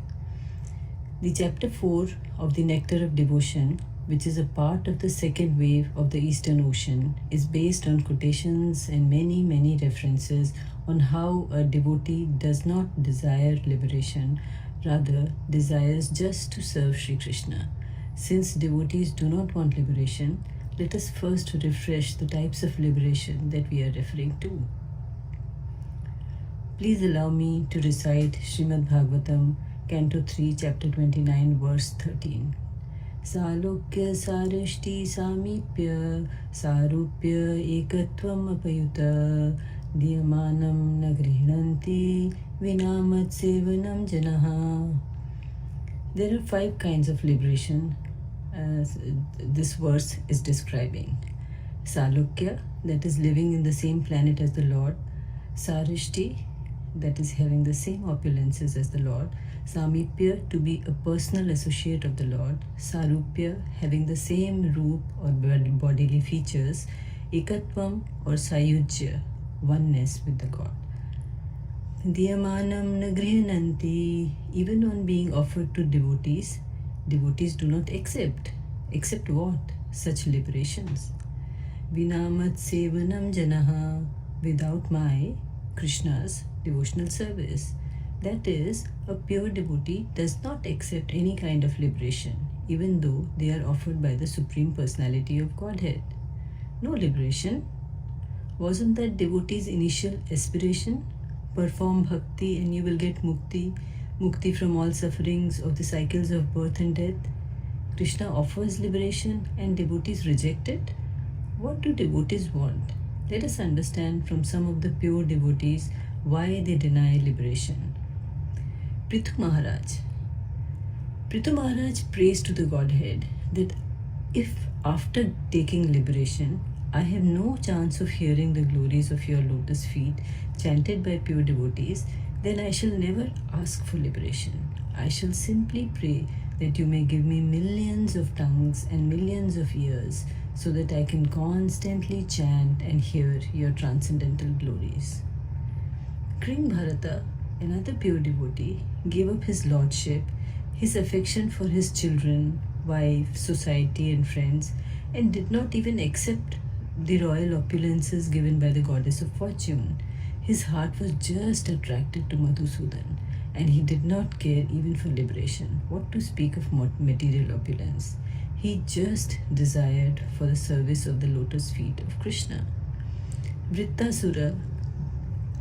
The chapter 4 of the Nectar of Devotion, which is a part of the second wave of the Eastern Ocean, is based on quotations and many references on how a devotee does not desire liberation, rather desires just to serve Sri Krishna. Since devotees do not want liberation, let us first refresh the types of liberation that we are referring to. Please allow me to recite Srimad Bhagavatam, Canto 3, Chapter 29, Verse 13. Salokya sarashti samipya sarupya ekatvam apayuta diyamanam nagrihnanti vinamat sevanam janaha. There are 5 kinds of liberation as this verse is describing. Salokya, that is living in the same planet as the Lord. Sarishti, that is having the same opulences as the Lord. Samipya, to be a personal associate of the Lord. Sarupya, having the same roop or bodily features. Ekatvam or Sayujya, oneness with the God. Diyamanam nagrihananti, even on being offered to devotees, devotees do not accept. Accept what? Such liberations. Vinamat sevanam janaha, without my, Krishna's, devotional service. That is, a pure devotee does not accept any kind of liberation, even though they are offered by the Supreme Personality of Godhead. No liberation. Wasn't that devotee's initial aspiration? Perform bhakti and you will get mukti, mukti from all sufferings of the cycles of birth and death. Krishna offers liberation and devotees reject it. What do devotees want? Let us understand from some of the pure devotees why they deny liberation. Prithu Maharaj. Prithu Maharaj prays to the Godhead that if after taking liberation, I have no chance of hearing the glories of your lotus feet chanted by pure devotees, then I shall never ask for liberation. I shall simply pray that you may give me millions of tongues and millions of ears so that I can constantly chant and hear your transcendental glories. King Bharata, another pure devotee, gave up his lordship, his affection for his children, wife, society and friends, and did not even accept the royal opulences given by the goddess of fortune. His heart was just attracted to Madhusudan, and he did not care even for liberation. What to speak of material opulence? He just desired for the service of the lotus feet of Krishna. Vrittasura,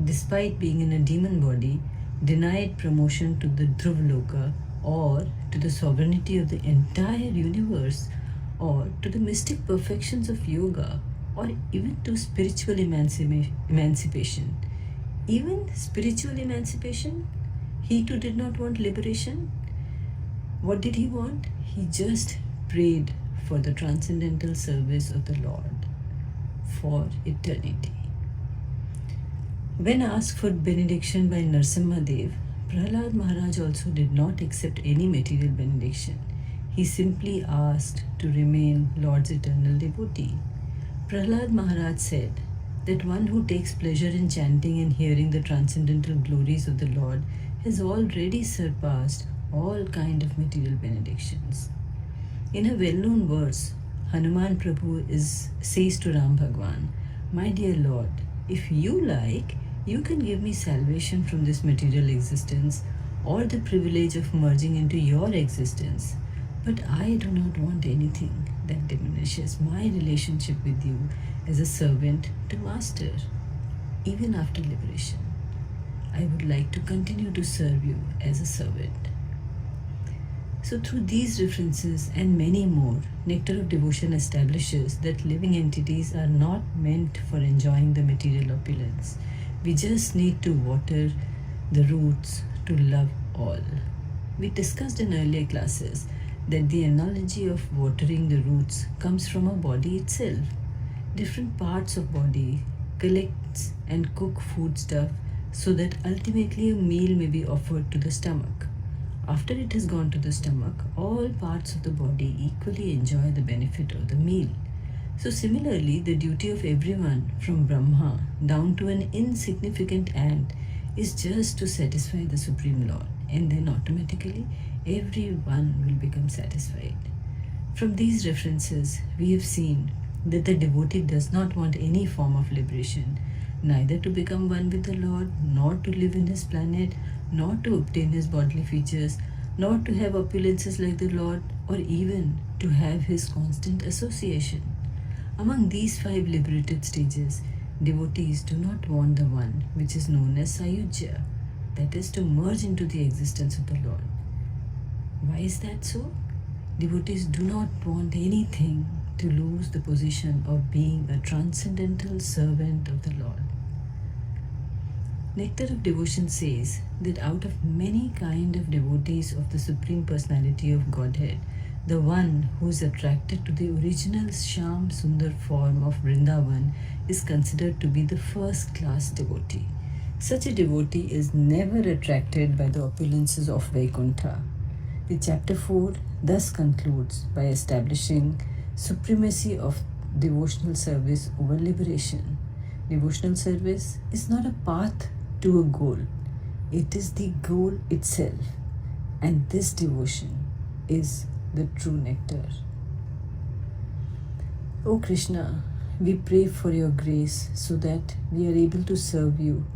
despite being in a demon body, denied promotion to the Dhruvaloka or to the sovereignty of the entire universe, or to the mystic perfections of yoga, or even to spiritual emancipation. Even spiritual emancipation? He too did not want liberation. What did he want? He just prayed for the transcendental service of the Lord for eternity. When asked for benediction by Narasimhadev, Prahlad Maharaj also did not accept any material benediction. He simply asked to remain Lord's eternal devotee. Prahlad Maharaj said that one who takes pleasure in chanting and hearing the transcendental glories of the Lord has already surpassed all kind of material benedictions. In a well-known verse, Hanuman Prabhu says to Ram Bhagwan, "My dear Lord, if you like, you can give me salvation from this material existence or the privilege of merging into your existence. But I do not want anything that diminishes my relationship with you as a servant to master, even after liberation. I would like to continue to serve you as a servant." So through these references and many more, Nectar of Devotion establishes that living entities are not meant for enjoying the material opulence. We just need to water the roots to love all. We discussed in earlier classes that the analogy of watering the roots comes from a body itself. Different parts of body collects and cook food stuff so that ultimately a meal may be offered to the stomach. After it has gone to the stomach, all parts of the body equally enjoy the benefit of the meal. So similarly, the duty of everyone from Brahma down to an insignificant ant is just to satisfy the Supreme Lord, and then automatically everyone will become satisfied. From these references, we have seen that the devotee does not want any form of liberation, neither to become one with the Lord, nor to live in his planet, nor to obtain his bodily features, nor to have opulences like the Lord, or even to have his constant association. Among these 5 liberated stages, devotees do not want the one which is known as Sayujya, that is to merge into the existence of the Lord. Why is that so? Devotees do not want anything to lose the position of being a transcendental servant of the Lord. Nectar of Devotion says that out of many kind of devotees of the Supreme Personality of Godhead, the one who is attracted to the original Sham Sundar form of Vrindavan is considered to be the first class devotee. Such a devotee is never attracted by the opulences of Vaikuntha. The chapter 4 thus concludes by establishing supremacy of devotional service over liberation. Devotional service is not a path to a goal. It is the goal itself. And this devotion is the true nectar. O Krishna, we pray for your grace so that we are able to serve you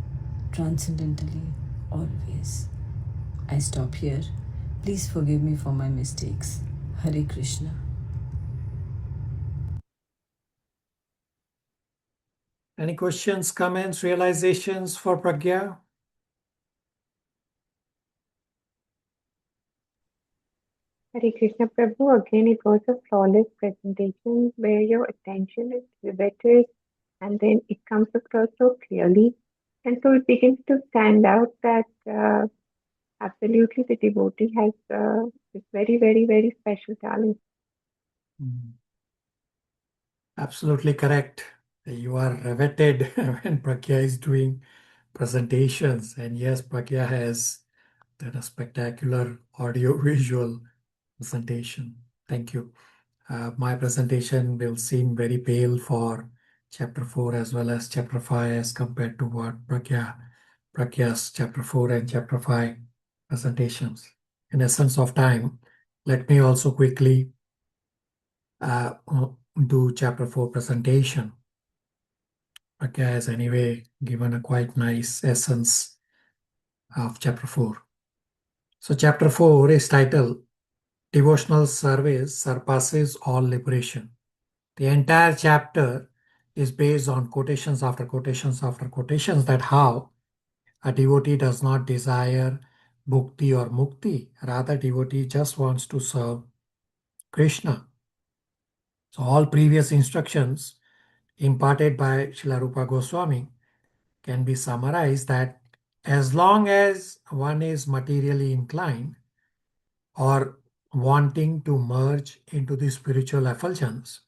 transcendentally always. I stop here. Please forgive me for my mistakes. Hare Krishna. Any questions, comments, realizations for Pragya? Hare Krishna Prabhu, again it was a flawless presentation where your attention is riveted and then it comes across so clearly. And so it begins to stand out that absolutely the devotee has this very, very, very special talent. Absolutely correct. You are riveted when Pragya is doing presentations. And yes, Pragya has done a spectacular audio-visual presentation. Thank you. My presentation will seem very pale for chapter 4 as well as chapter 5 as compared to what Pragya's chapter 4 and chapter 5 presentations. In essence of time, let me also quickly do chapter 4 presentation. Pragya has anyway given a quite nice essence of chapter 4. So chapter 4 is titled Devotional Service Surpasses All Liberation. The entire chapter is based on quotations after quotations after quotations that how a devotee does not desire bhukti or mukti. Rather, devotee just wants to serve Krishna. So all previous instructions imparted by Srila Rupa Goswami can be summarized that as long as one is materially inclined or wanting to merge into the spiritual effulgence,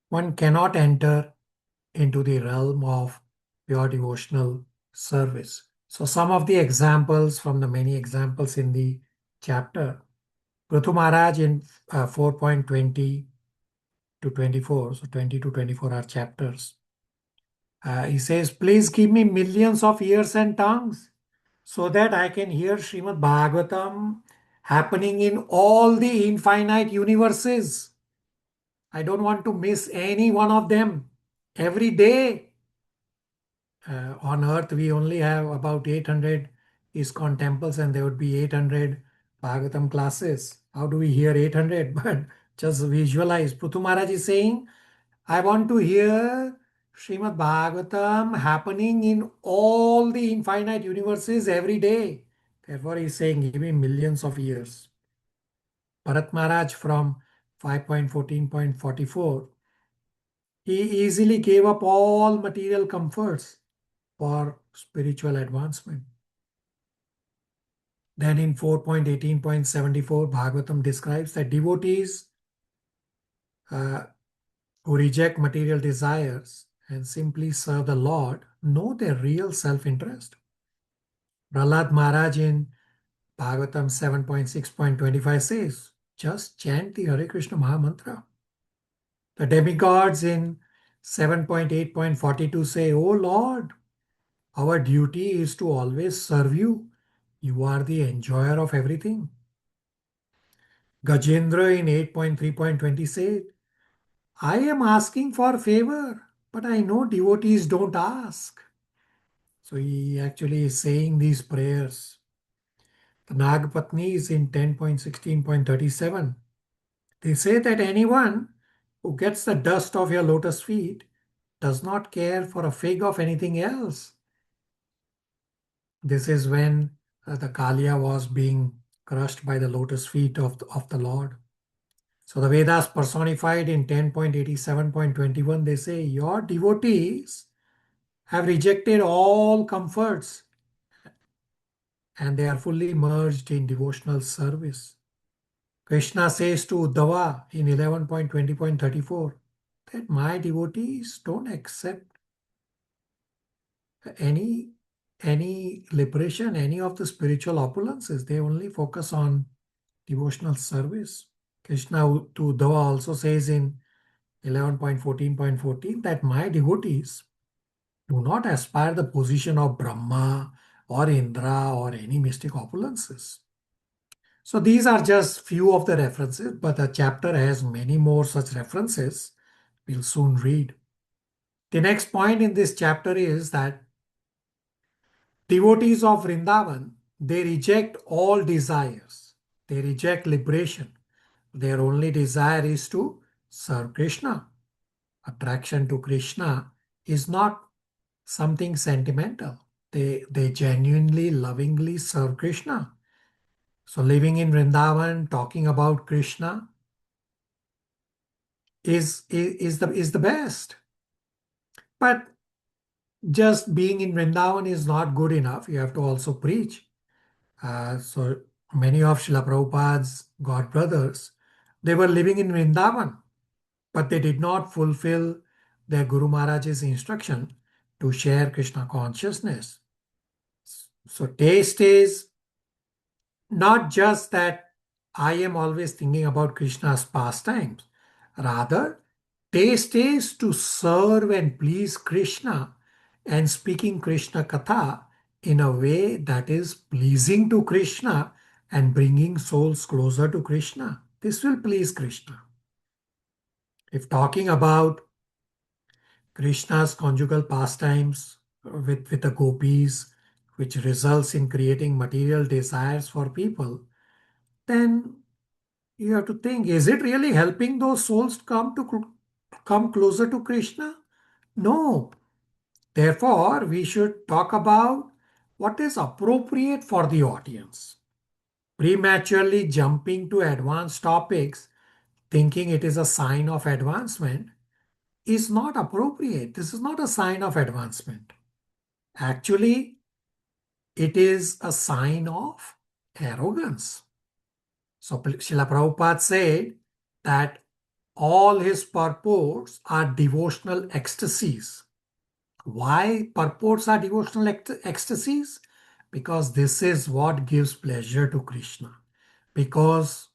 one cannot enter into the realm of pure devotional service. So some of the examples from the many examples in the chapter, Prithu Maharaj in 4.20 to 24, so 20 to 24 are chapters. He says, please give me millions of ears and tongues so that I can hear Srimad Bhagavatam happening in all the infinite universes. I don't want to miss any one of them. Every day on earth, we only have about 800 ISKCON temples and there would be 800 Bhagavatam classes. How do we hear 800? But just visualize. Prithu Maharaj is saying, I want to hear Srimad Bhagavatam happening in all the infinite universes every day. Therefore, he's saying, give me millions of years. Bharat Maharaj from 5.14.44, he easily gave up all material comforts for spiritual advancement. Then in 4.18.74, Bhagavatam describes that devotees who reject material desires and simply serve the Lord know their real self-interest. Prahlad Maharaj in Bhagavatam 7.6.25 says, just chant the Hare Krishna Mahamantra. The demigods in 7.8.42 say, O Lord, our duty is to always serve you. You are the enjoyer of everything. Gajendra in 8.3.20 said, I am asking for favor, but I know devotees don't ask. So he actually is saying these prayers. The Nagpatni is in 10.16.37. They say that anyone who gets the dust of your lotus feet does not care for a fig of anything else. This is when the Kalia was being crushed by the lotus feet of the Lord. So the Vedas personified in 10.87.21, they say, your devotees have rejected all comforts and they are fully merged in devotional service. Krishna says to Uddhava in 11.20.34 that my devotees don't accept any liberation, any of the spiritual opulences. They only focus on devotional service. Krishna to Uddhava also says in 11.14.14 that my devotees do not aspire the position of Brahma or Indra or any mystic opulences. So these are just few of the references, but the chapter has many more such references. We'll soon read. The next point in this chapter is that devotees of Vrindavan, they reject all desires. They reject liberation. Their only desire is to serve Krishna. Attraction to Krishna is not something sentimental. They genuinely, lovingly serve Krishna. So living in Vrindavan, talking about Krishna is the best. But just being in Vrindavan is not good enough. You have to also preach. So many of Srila Prabhupada's God brothers, they were living in Vrindavan, but they did not fulfill their Guru Maharaj's instruction to share Krishna consciousness. So taste is not just that I am always thinking about Krishna's pastimes. Rather, taste is to serve and please Krishna and speaking Krishna Katha in a way that is pleasing to Krishna and bringing souls closer to Krishna. This will please Krishna. If talking about Krishna's conjugal pastimes with the gopis, which results in creating material desires for people, then you have to think, is it really helping those souls come closer to Krishna? No. Therefore, we should talk about what is appropriate for the audience. Prematurely jumping to advanced topics, thinking it is a sign of advancement, is not appropriate. This is not a sign of advancement. Actually, it is a sign of arrogance. So Srila Prabhupada said that all his purports are devotional ecstasies. Why purports are devotional ecstasies? Because this is what gives pleasure to Krishna. Because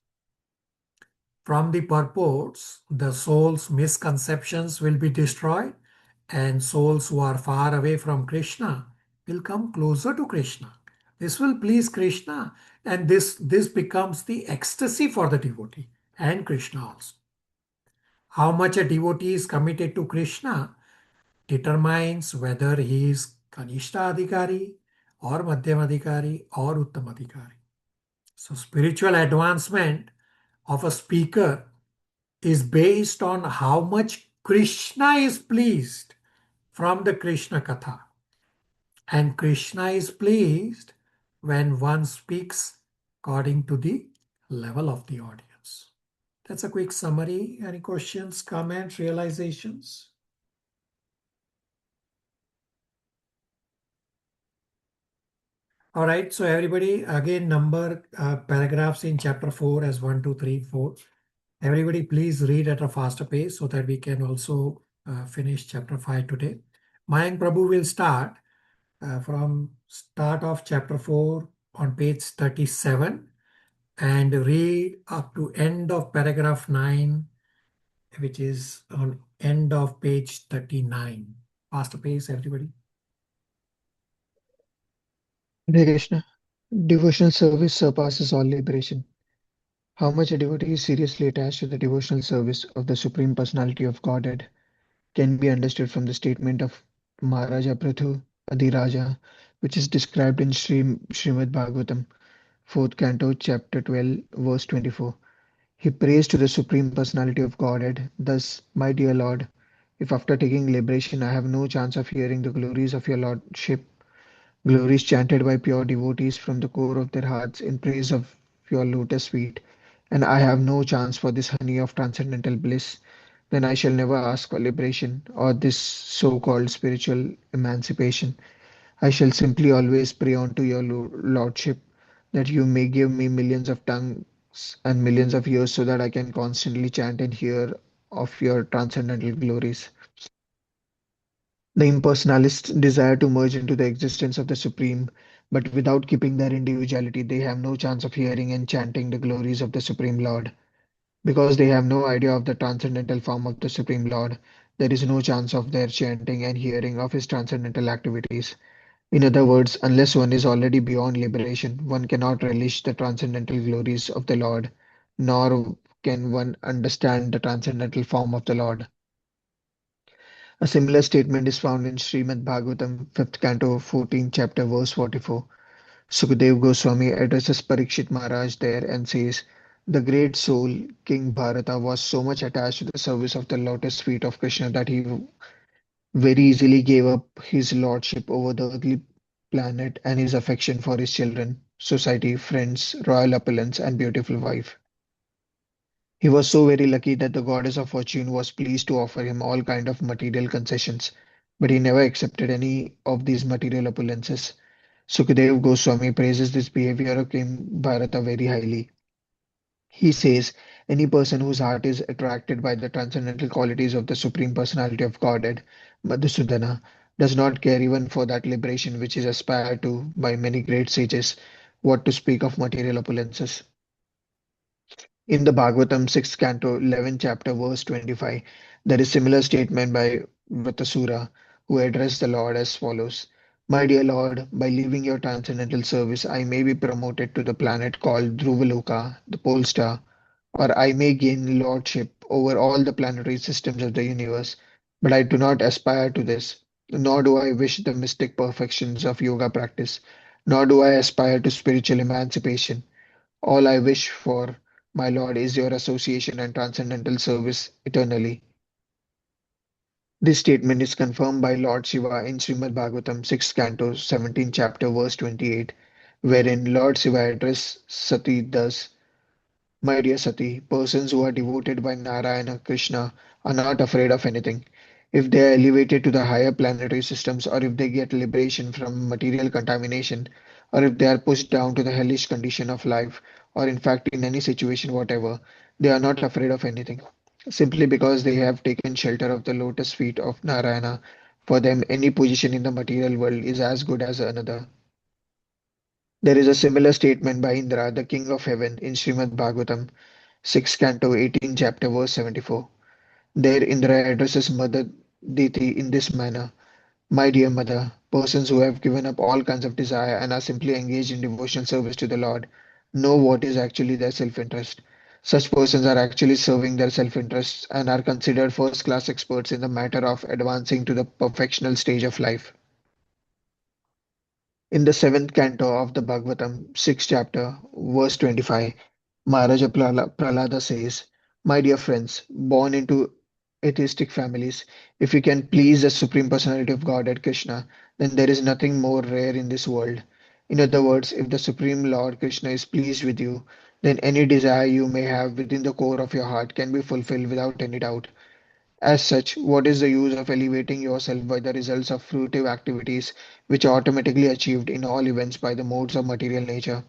from the purports, the soul's misconceptions will be destroyed, and souls who are far away from Krishna will come closer to Krishna. This will please Krishna, and this becomes the ecstasy for the devotee and Krishna also. How much a devotee is committed to Krishna determines whether he is Kanishta Adhikari or Madhyam Adhikari or Uttam Adhikari. So spiritual advancement of a speaker is based on how much Krishna is pleased from the Krishna Katha. And Krishna is pleased when one speaks according to the level of the audience. That's a quick summary. Any questions, comments, realizations? All right, so everybody, again, number paragraphs in chapter 4 as 1, 2, 3, 4. Everybody, please read at a faster pace so that we can also finish chapter 5 today. Mayank Prabhu will start from start of chapter 4 on page 37 and read up to end of paragraph 9, which is on end of page 39. Faster pace, everybody. Hare Krishna. Devotional service surpasses all liberation. How much a devotee is seriously attached to the devotional service of the Supreme Personality of Godhead can be understood from the statement of Maharaja Prithu Adhiraja, which is described in Srimad Bhagavatam, 4th Canto, Chapter 12, verse 24. He prays to the Supreme Personality of Godhead, thus, my dear Lord, if after taking liberation I have no chance of hearing the glories of your Lordship, glories chanted by pure devotees from the core of their hearts in praise of your lotus feet, and I have no chance for this honey of transcendental bliss, then I shall never ask for liberation or this so-called spiritual emancipation. I shall simply always pray unto your Lordship that you may give me millions of tongues and millions of ears so that I can constantly chant and hear of your transcendental glories. The impersonalists desire to merge into the existence of the Supreme, but without keeping their individuality, they have no chance of hearing and chanting the glories of the Supreme Lord. Because they have no idea of the transcendental form of the Supreme Lord, there is no chance of their chanting and hearing of his transcendental activities. In other words, unless one is already beyond liberation, one cannot relish the transcendental glories of the Lord, nor can one understand the transcendental form of the Lord. A similar statement is found in Srimad Bhagavatam, 5th Canto, 14th chapter, verse 44. Sukadev Goswami addresses Parikshit Maharaj there and says, the great soul, King Bharata, was so much attached to the service of the lotus feet of Krishna that he very easily gave up his lordship over the earthly planet and his affection for his children, society, friends, royal opulence, and beautiful wife. He was so very lucky that the goddess of fortune was pleased to offer him all kind of material concessions, but he never accepted any of these material opulences. Sukadev Goswami praises this behavior of King Bharata very highly. He says, any person whose heart is attracted by the transcendental qualities of the Supreme Personality of Godhead, Madhusudana, does not care even for that liberation which is aspired to by many great sages, what to speak of material opulences. In the Bhagavatam 6th canto, 11th chapter, verse 25, there is similar statement by Vritasura, who addressed the Lord as follows. My dear Lord, by leaving your transcendental service, I may be promoted to the planet called Dhruvaloka, the pole star, or I may gain lordship over all the planetary systems of the universe. But I do not aspire to this, nor do I wish the mystic perfections of yoga practice, nor do I aspire to spiritual emancipation. All I wish for, my Lord, is your association and transcendental service eternally. This statement is confirmed by Lord Shiva in Srimad Bhagavatam 6th Canto 17th chapter verse 28, wherein Lord Shiva addressed Sati thus: My dear Sati, persons who are devoted by Narayana Krishna are not afraid of anything. If they are elevated to the higher planetary systems, or if they get liberation from material contamination, or if they are pushed down to the hellish condition of life, or in fact in any situation whatever, they are not afraid of anything. Simply because they have taken shelter of the lotus feet of Narayana, for them any position in the material world is as good as another. There is a similar statement by Indra, the king of heaven, in Srimad Bhagavatam 6th Canto 18th chapter verse 74. There Indra addresses Mother Diti in this manner: My dear mother, persons who have given up all kinds of desire and are simply engaged in devotional service to the Lord know what is actually their self-interest. Such persons are actually serving their self-interests and are considered first-class experts in the matter of advancing to the perfectional stage of life. In the seventh canto of the Bhagavatam, sixth chapter, verse 25, Maharaja Prahlada says, My dear friends, born into atheistic families, if you can please the Supreme Personality of Godhead Krishna, then there is nothing more rare in this world. In other words, if the Supreme Lord Krishna is pleased with you, then any desire you may have within the core of your heart can be fulfilled without any doubt. As such, what is the use of elevating yourself by the results of fruitive activities which are automatically achieved in all events by the modes of material nature?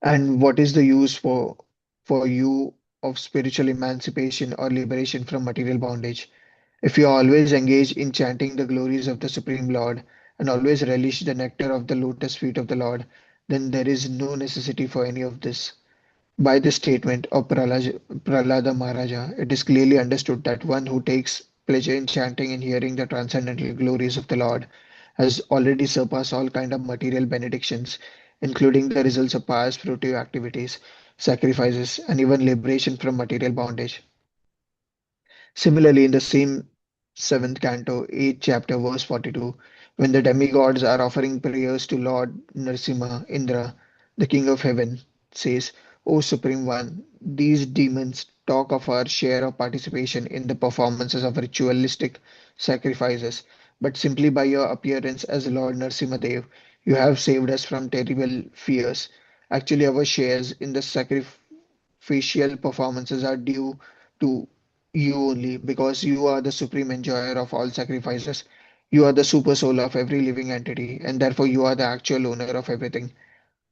And what is the use for you of spiritual emancipation or liberation from material bondage? If you are always engaged in chanting the glories of the Supreme Lord and always relish the nectar of the lotus feet of the Lord, then there is no necessity for any of this. By this statement of Prahlada Maharaja, it is clearly understood that one who takes pleasure in chanting and hearing the transcendental glories of the Lord has already surpassed all kind of material benedictions, including the results of pious fruitive activities, sacrifices, and even liberation from material bondage. Similarly, in the same seventh canto, 8th chapter, verse 42, when the demigods are offering prayers to Lord Narasimha, Indra, the king of heaven, says, O Supreme One, these demons talk of our share of participation in the performances of ritualistic sacrifices, but simply by your appearance as Lord Narasimha Dev, you have saved us from terrible fears. Actually, our shares in the sacrificial performances are due to you only, because you are the supreme enjoyer of all sacrifices. You are the super soul of every living entity, and therefore you are the actual owner of everything.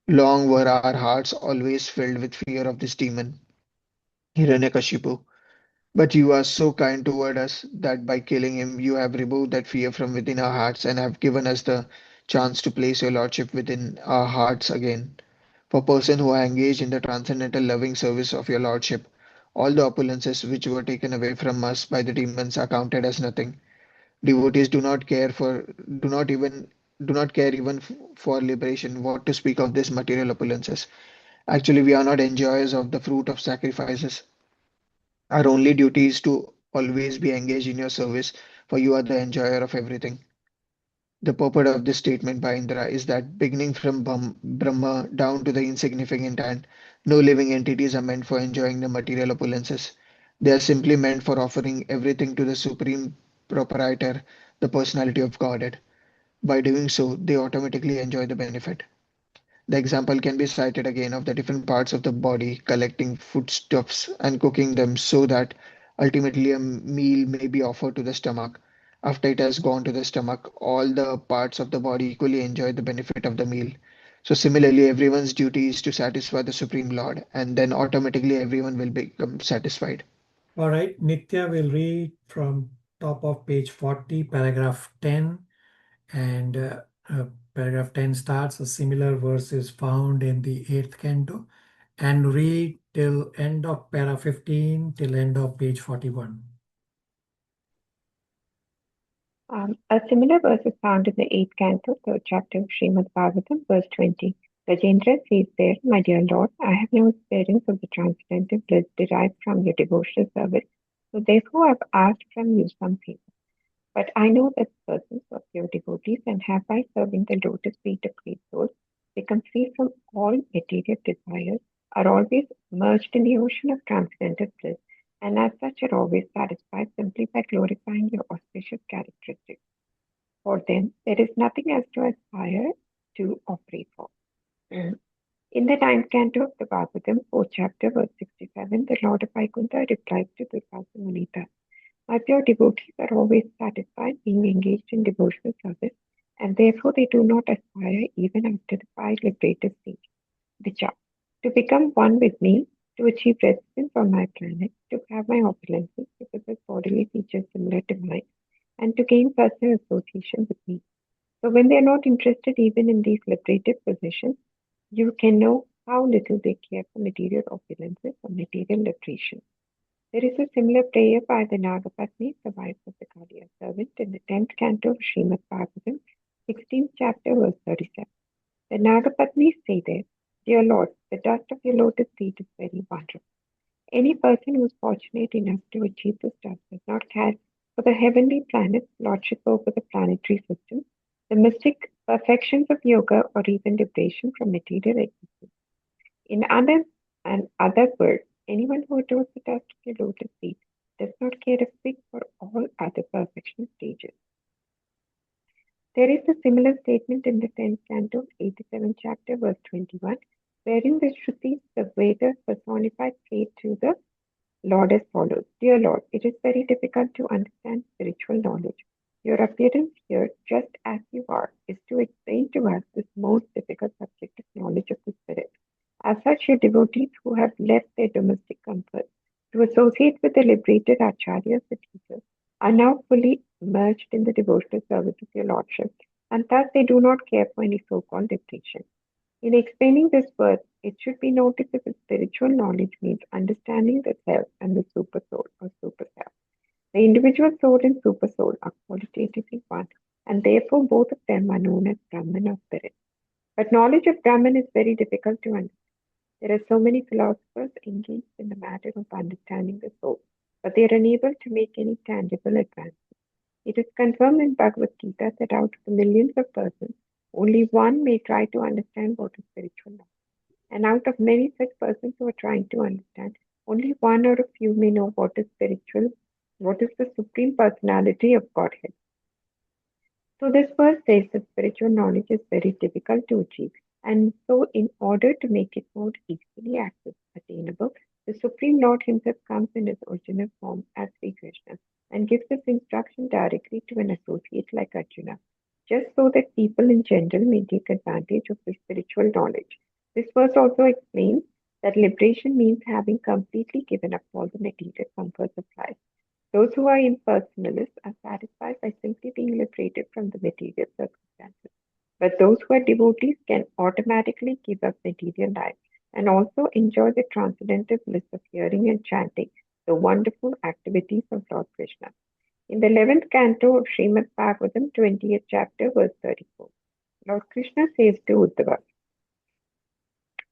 Long were our hearts always filled with fear of this demon, Hiranyakashipu. But you are so kind toward us that by killing him, you have removed that fear from within our hearts and have given us the chance to place your lordship within our hearts again. For persons who are engaged in the transcendental loving service of your lordship, all the opulences which were taken away from us by the demons are counted as nothing. Devotees do not even do not care even for liberation, what to speak of these material opulences. Actually, we are not enjoyers of the fruit of sacrifices. Our only duty is to always be engaged in your service, for you are the enjoyer of everything. The purport of this statement by Indra is that beginning from Brahma down to the insignificant ant, no living entities are meant for enjoying the material opulences. They are simply meant for offering everything to the Supreme Proprietor, the Personality of Godhead. By doing so, they automatically enjoy the benefit. The example can be cited again of the different parts of the body collecting foodstuffs and cooking them so that ultimately a meal may be offered to the stomach. After it has gone to the stomach, all the parts of the body equally enjoy the benefit of the meal. So similarly, everyone's duty is to satisfy the Supreme Lord, and then automatically everyone will become satisfied. All right, Nitya will read from top of page 40, paragraph 10, and paragraph 10 starts. A similar verse is found in the 8th canto, and read till end of para 15 till end of page 41. A similar verse is found in the 8th canto, 3rd chapter of Srimad Bhagavatam, verse 20. Gajendra says there, My dear Lord, I have no experience of the transcendental bliss derived from your devotional service, so therefore I have asked from you some favor. But I know that persons of your devotees and have by serving the lotus feet of great souls become free from all material desires, are always merged in the ocean of transcendental bliss, and as such are always satisfied simply by glorifying your auspicious characteristics. For them, there is nothing else to aspire to or pray for. In the 9th canto of the Bhagavatam, 4th chapter, verse 67, the Lord of Vaikuntha replies to Durvasa Munita, my pure devotees are always satisfied being engaged in devotional service, and therefore they do not aspire even after the 5 liberative stage, Dicha, to become one with me, to achieve residence on my planet, to have my opulences, to possess bodily features similar to mine, and to gain personal association with me. So when they are not interested even in these liberative possessions, you can know how little they care for material opulences or material liberation. There is a similar prayer by the Nagapatni, the wife of the Kaliya servant, in the 10th canto of Srimad Bhagavatam, 16th chapter, verse 37. The Nagapatnis say there, Dear Lord, the dust of your lotus feet is very wonderful. Any person who is fortunate enough to achieve this dust does not care for the heavenly planets, lordship over the planetary system, the mystic perfections of yoga, or even liberation from material existence. In other words, anyone who adores the dust of your lotus feet does not care a fig for all other perfection stages. There is a similar statement in the 10th canto, 87th chapter, verse 21, wherein the Shrutis, the Vedas, personified pray to the Lord as follows. Dear Lord, it is very difficult to understand spiritual knowledge. Your appearance here, just as you are, is to explain to us this most difficult subject of knowledge of the Spirit. As such, your devotees who have left their domestic comfort to associate with the liberated acharyas, the teachers, are now fully immersed in the devotional service of your Lordship, and thus they do not care for any so-called liberation. In explaining this verse, it should be noted that the spiritual knowledge means understanding the self and the super soul or super self. The individual soul and super soul are qualitatively one, and therefore both of them are known as Brahman or Spirit. But knowledge of Brahman is very difficult to understand. There are so many philosophers engaged in the matter of understanding the soul, but they are unable to make any tangible advances. It is confirmed in Bhagavad Gita that out of the millions of persons, only one may try to understand what is spiritual knowledge. And out of many such persons who are trying to understand, only one or a few may know what is spiritual, what is the Supreme Personality of Godhead. So this verse says that spiritual knowledge is very difficult to achieve. And so in order to make it more easily attainable, the Supreme Lord himself comes in his original form as Sri Krishna and gives this instruction directly to an associate like Arjuna, just so that people in general may take advantage of the spiritual knowledge. This verse also explains that liberation means having completely given up all the material comforts of life. Those who are impersonalists are satisfied by simply being liberated from the material circumstances. But those who are devotees can automatically give up material life and also enjoy the transcendental bliss of hearing and chanting the wonderful activities of Lord Krishna. In the 11th canto of Srimad Bhagavatam, 20th chapter, verse 34, Lord Krishna says to Uddhava,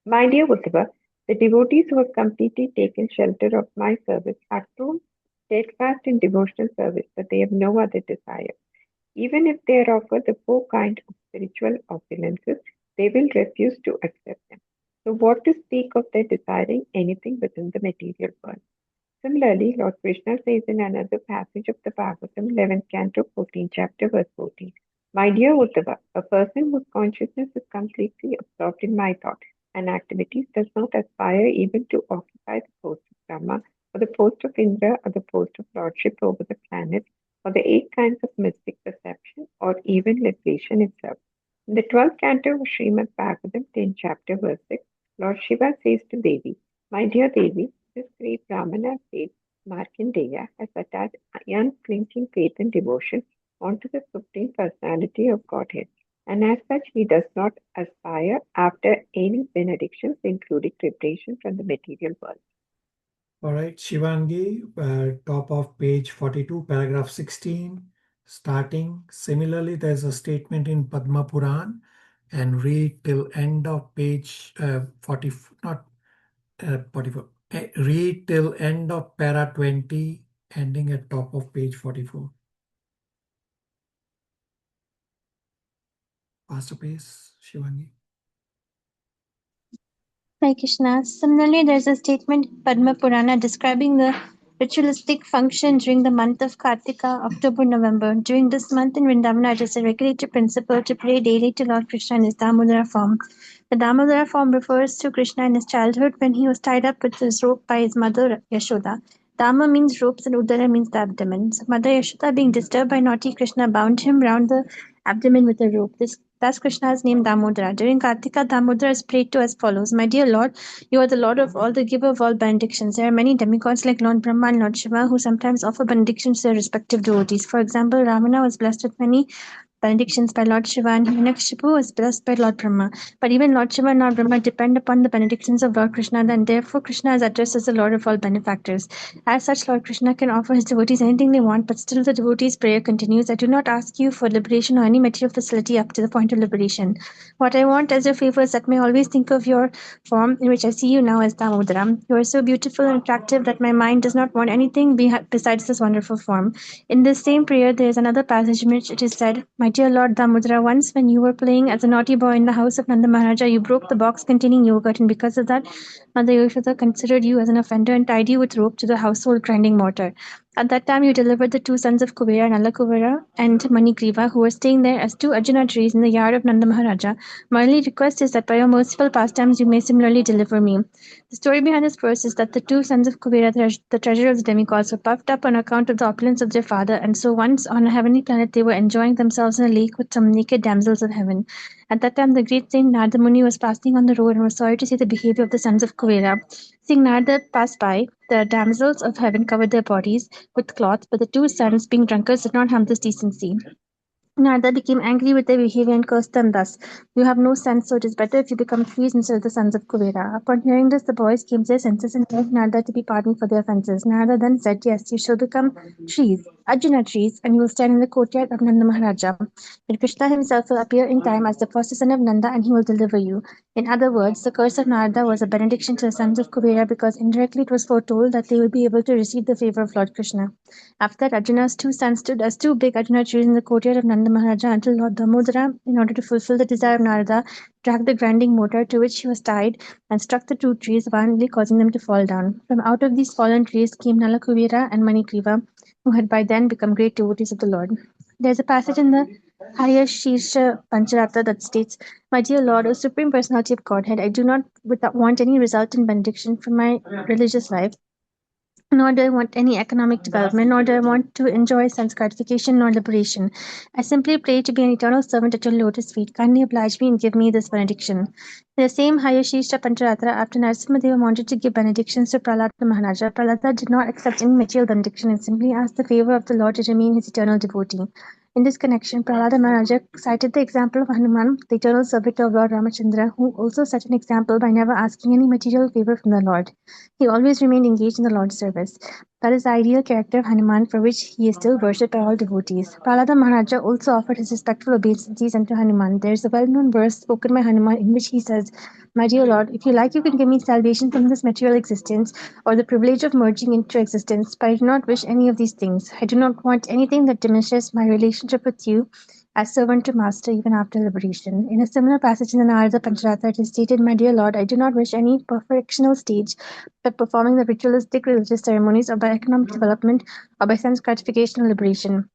My dear Uddhava, the devotees who have completely taken shelter of my service are so steadfast in devotional service that they have no other desire. Even if they are offered the poor kind of spiritual opulences, they will refuse to accept them. So what to speak of their desiring anything within the material world? Similarly, Lord Krishna says in another passage of the Bhagavatam, 11th canto, 14th chapter, verse 14, My dear Uddhava, a person whose consciousness is completely absorbed in my thought and activities does not aspire even to occupy the post of Brahma, or the post of Indra, or the post of lordship over the planets, or the 8 kinds of mystic perception, or even liberation itself. In the 12th canto of Srimad Bhagavatam, 10th chapter, verse 6, Lord Shiva says to Devi, My dear Devi, this great Brahmana says, Markandeya has attached unflinching faith and devotion onto the Supreme Personality of Godhead, and as such he does not aspire after any benedictions, including liberation from the material world. All right, Shivangi, top of page 42, paragraph 16, starting. Similarly, there's a statement in Padma Puran, and read till end of page 40, not 44. Read till end of para 20, ending at top of page 44. Faster pace, Shivangi. Hare Krishna. Similarly, there's a statement in Padma Purana describing the ritualistic function during the month of Kartika, October-November. During this month in Vrindavana, it is a regulatory principle to pray daily to Lord Krishna in his Damodara form. The Damodara form refers to Krishna in his childhood when he was tied up with his rope by his mother Yashoda. Dama means ropes and Udara means the abdomen. So Mother Yashoda, being disturbed by naughty Krishna, bound him round the abdomen with a rope. Thus Krishna is named Damodara. During Kartika, Damodara is prayed to as follows: My dear Lord, you are the Lord of all, the giver of all benedictions. There are many demigods like Lord Brahma and Lord Shiva who sometimes offer benedictions to their respective devotees. For example, Ravana was blessed with many benedictions by Lord Shiva, and Hiranyakashipu was blessed by Lord Brahma. But even Lord Shiva and Lord Brahma depend upon the benedictions of Lord Krishna, and therefore Krishna is addressed as the Lord of all benefactors. As such, Lord Krishna can offer his devotees anything they want, but still the devotee's prayer continues. I do not ask you for liberation or any material facility up to the point of liberation. What I want as your favor is that may always think of your form in which I see you now as Damodara. You are so beautiful and attractive that my mind does not want anything besides this wonderful form. In this same prayer, there is another passage in which it is said, My dear Lord Damodara, once when you were playing as a naughty boy in the house of Nanda Maharaja, you broke the box containing yogurt, and because of that, Mother Yashoda considered you as an offender and tied you with rope to the household grinding mortar. At that time, you delivered the two sons of Kuvera, Nalakuvera and Manikriva, who were staying there as two Arjuna trees in the yard of Nanda Maharaja. My only request is that by your merciful pastimes, you may similarly deliver me. The story behind this verse is that the two sons of Kuvera, the treasurer of the demigods, were puffed up on account of the opulence of their father, and so once on a heavenly planet they were enjoying themselves in a lake with some naked damsels of heaven. At that time, the great saint Narada Muni was passing on the road and was sorry to see the behavior of the sons of Kuvera. Seeing Narada pass by, the damsels of heaven covered their bodies with cloth, but the two sons, being drunkards, did not harm this decency. Narada became angry with their behavior and cursed them thus: You have no sense, so it is better if you become trees instead of the sons of Kuvera. Upon hearing this, the boys came to their senses and begged Narada to be pardoned for their offences. Narada then said, Yes, you shall become trees, Arjuna trees, and you will stand in the courtyard of Nanda Maharaja. Then Krishna himself will appear in time as the foster son of Nanda, and he will deliver you. In other words, the curse of Narada was a benediction to the sons of Kuvera because indirectly it was foretold that they will be able to receive the favour of Lord Krishna. After that, Arjuna's two sons stood as two big Arjuna trees in the courtyard of Nanda Maharaja until Lord Damodara, in order to fulfill the desire of Narada, dragged the grinding mortar to which he was tied and struck the two trees, violently causing them to fall down. From out of these fallen trees came Nalakuvera and Manikriva, who had by then become great devotees of the Lord. There's a passage in the Haya Shirsha Pancharatra that states, My dear Lord, O Supreme Personality of Godhead, I do not want any resultant benediction from my religious life, nor do I want any economic development, nor do I want to enjoy sense gratification nor liberation. I simply pray to be an eternal servant at your lotus feet. Kindly oblige me and give me this benediction. In the same Hayashishta Pancharatra, after Narasimhadeva wanted to give benedictions to Prahlada Maharaja, Prahlada did not accept any material benediction and simply asked the favor of the Lord to remain his eternal devotee. In this connection, Prahlada Maharaja cited the example of Hanuman, the eternal servitor of Lord Ramachandra, who also set an example by never asking any material favor from the Lord. He always remained engaged in the Lord's service. That is the ideal character of Hanuman, for which he is still worshipped by all devotees. Prahlada Maharaja also offered his respectful obeisances unto Hanuman. There is a well-known verse spoken by Hanuman in which he says, My dear Lord, if you like, you can give me salvation from this material existence or the privilege of merging into existence, but I do not wish any of these things. I do not want anything that diminishes my relationship with you as servant to master even after liberation. In a similar passage in the Narada Pancharatra, it is stated, My dear Lord, I do not wish any perfectional stage by performing the ritualistic religious ceremonies or by economic development or by sense gratification or liberation.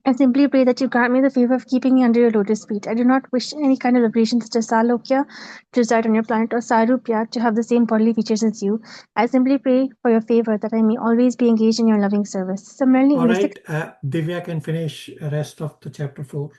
I simply pray that you grant me the favor of keeping me under your lotus feet. I do not wish any kind of liberation such as Salokya to reside on your planet or Sarupya to have the same bodily features as you. I simply pray for your favor that I may always be engaged in your loving service. Similarly, All right, Divya can finish rest of the chapter 4.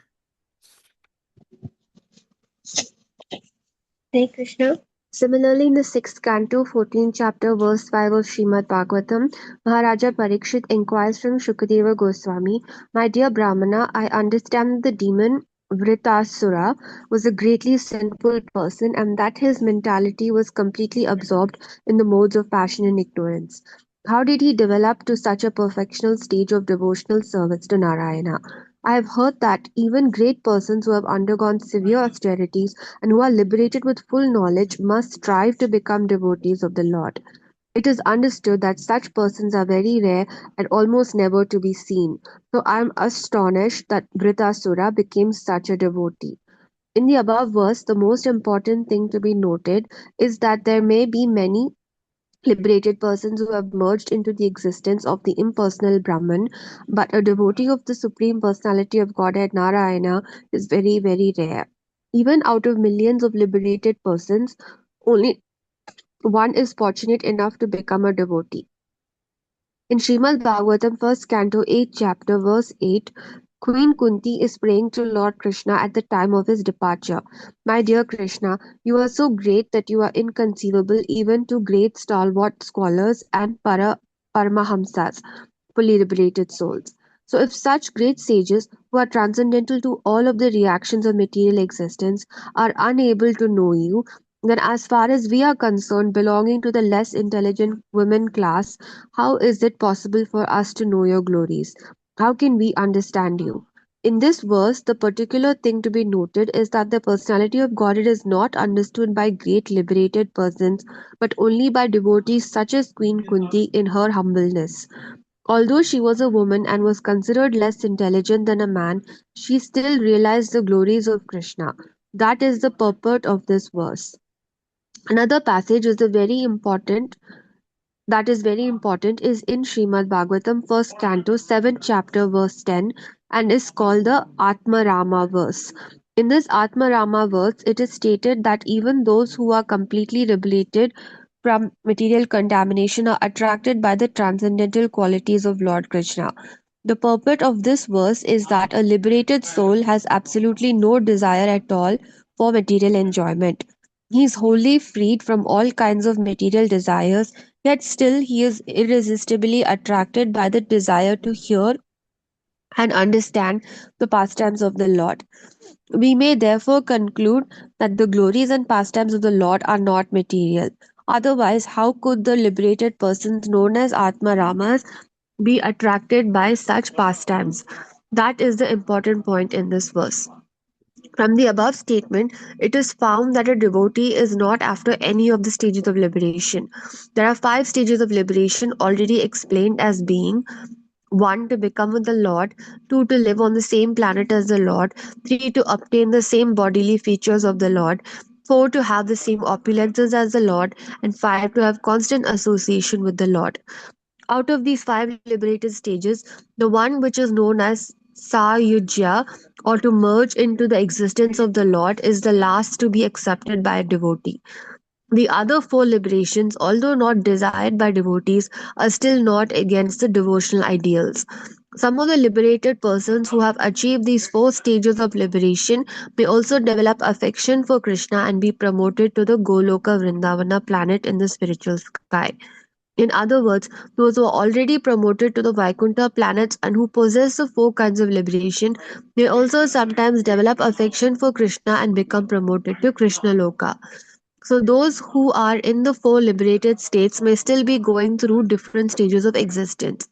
Hare Krishna. Similarly, in the 6th canto, 14th chapter, verse 5 of Srimad Bhagavatam, Maharaja Parikshit inquires from Shukadeva Goswami, My dear Brahmana, I understand that the demon Vritasura was a greatly sinful person and that his mentality was completely absorbed in the modes of passion and ignorance. How did he develop to such a perfectional stage of devotional service to Narayana? I have heard that even great persons who have undergone severe austerities and who are liberated with full knowledge must strive to become devotees of the Lord. It is understood that such persons are very rare and almost never to be seen. So I am astonished that Vritasura became such a devotee. In the above verse, the most important thing to be noted is that there may be many liberated persons who have merged into the existence of the impersonal Brahman, but a devotee of the Supreme Personality of Godhead Narayana is very, very rare. Even out of millions of liberated persons, only one is fortunate enough to become a devotee. In Srimad Bhagavatam, 1st Canto, 8th chapter, verse 8, Queen Kunti is praying to Lord Krishna at the time of his departure. My dear Krishna, you are so great that you are inconceivable even to great stalwart scholars and Paramahamsas, fully liberated souls. So, if such great sages, who are transcendental to all of the reactions of material existence, are unable to know you, then, as far as we are concerned, belonging to the less intelligent women class, how is it possible for us to know your glories? How can we understand you? In this verse, the particular thing to be noted is that the personality of Godhead is not understood by great liberated persons, but only by devotees such as Queen Kunti in her humbleness. Although she was a woman and was considered less intelligent than a man, she still realized the glories of Krishna. That is the purport of this verse. Another passage that is very important is in Srimad Bhagavatam, 1st Canto, 7th chapter, verse 10, and is called the Atma Rama verse. In this Atma Rama verse, it is stated that even those who are completely liberated from material contamination are attracted by the transcendental qualities of Lord Krishna. The purport of this verse is that a liberated soul has absolutely no desire at all for material enjoyment. He is wholly freed from all kinds of material desires, yet still he is irresistibly attracted by the desire to hear and understand the pastimes of the Lord. We may therefore conclude that the glories and pastimes of the Lord are not material. Otherwise, how could the liberated persons known as Atma Ramas be attracted by such pastimes? That is the important point in this verse. From the above statement, it is found that a devotee is not after any of the stages of liberation. There are 5 stages of liberation already explained as being: 1. To become with the Lord, 2. To live on the same planet as the Lord, 3. To obtain the same bodily features of the Lord, 4. To have the same opulences as the Lord, and 5. To have constant association with the Lord. Out of these 5 liberated stages, the one which is known as Sayujya, or to merge into the existence of the Lord, is the last to be accepted by a devotee. The other 4 liberations, although not desired by devotees, are still not against the devotional ideals. Some of the liberated persons who have achieved these 4 stages of liberation may also develop affection for Krishna and be promoted to the Goloka Vrindavana planet in the spiritual sky. In other words, those who are already promoted to the Vaikuntha planets and who possess the 4 kinds of liberation may also sometimes develop affection for Krishna and become promoted to Krishna Loka. So, those who are in the 4 liberated states may still be going through different stages of existence.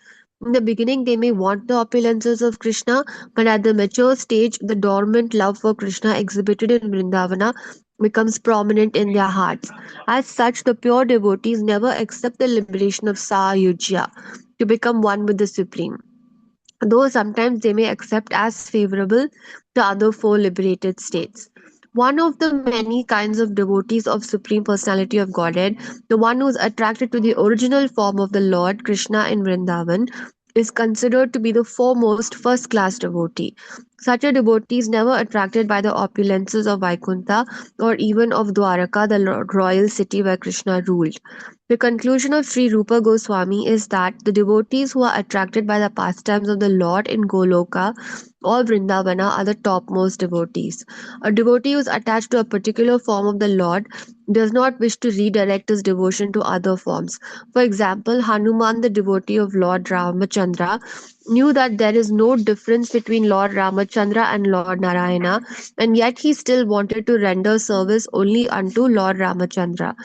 In the beginning, they may want the opulences of Krishna, but at the mature stage, the dormant love for Krishna exhibited in Vrindavana becomes prominent in their hearts. As such, the pure devotees never accept the liberation of Sayujya to become one with the Supreme, though sometimes they may accept as favorable the other 4 liberated states. One of the many kinds of devotees of Supreme Personality of Godhead, the one who is attracted to the original form of the Lord Krishna in Vrindavan, is considered to be the foremost first class devotee. Such a devotee is never attracted by the opulences of Vaikuntha or even of Dwaraka, the royal city where Krishna ruled. The conclusion of Sri Rupa Goswami is that the devotees who are attracted by the pastimes of the Lord in Goloka or Vrindavana are the topmost devotees. A devotee who is attached to a particular form of the Lord does not wish to redirect his devotion to other forms. For example, Hanuman, the devotee of Lord Ramachandra, knew that there is no difference between Lord Ramachandra and Lord Narayana, and yet he still wanted to render service only unto Lord Ramachandra.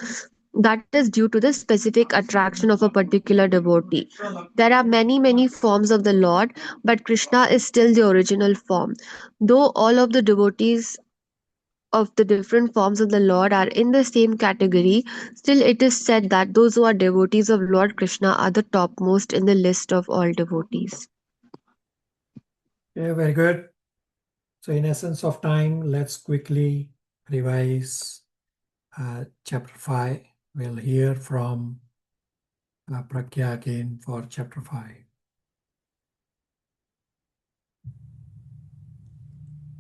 That is due to the specific attraction of a particular devotee. There are many, many forms of the Lord, but Krishna is still the original form. Though all of the devotees of the different forms of the Lord are in the same category, still it is said that those who are devotees of Lord Krishna are the topmost in the list of all devotees. Yeah, very good. So in essence of time, let's quickly revise chapter 5. We'll hear from Pragya again for chapter 5.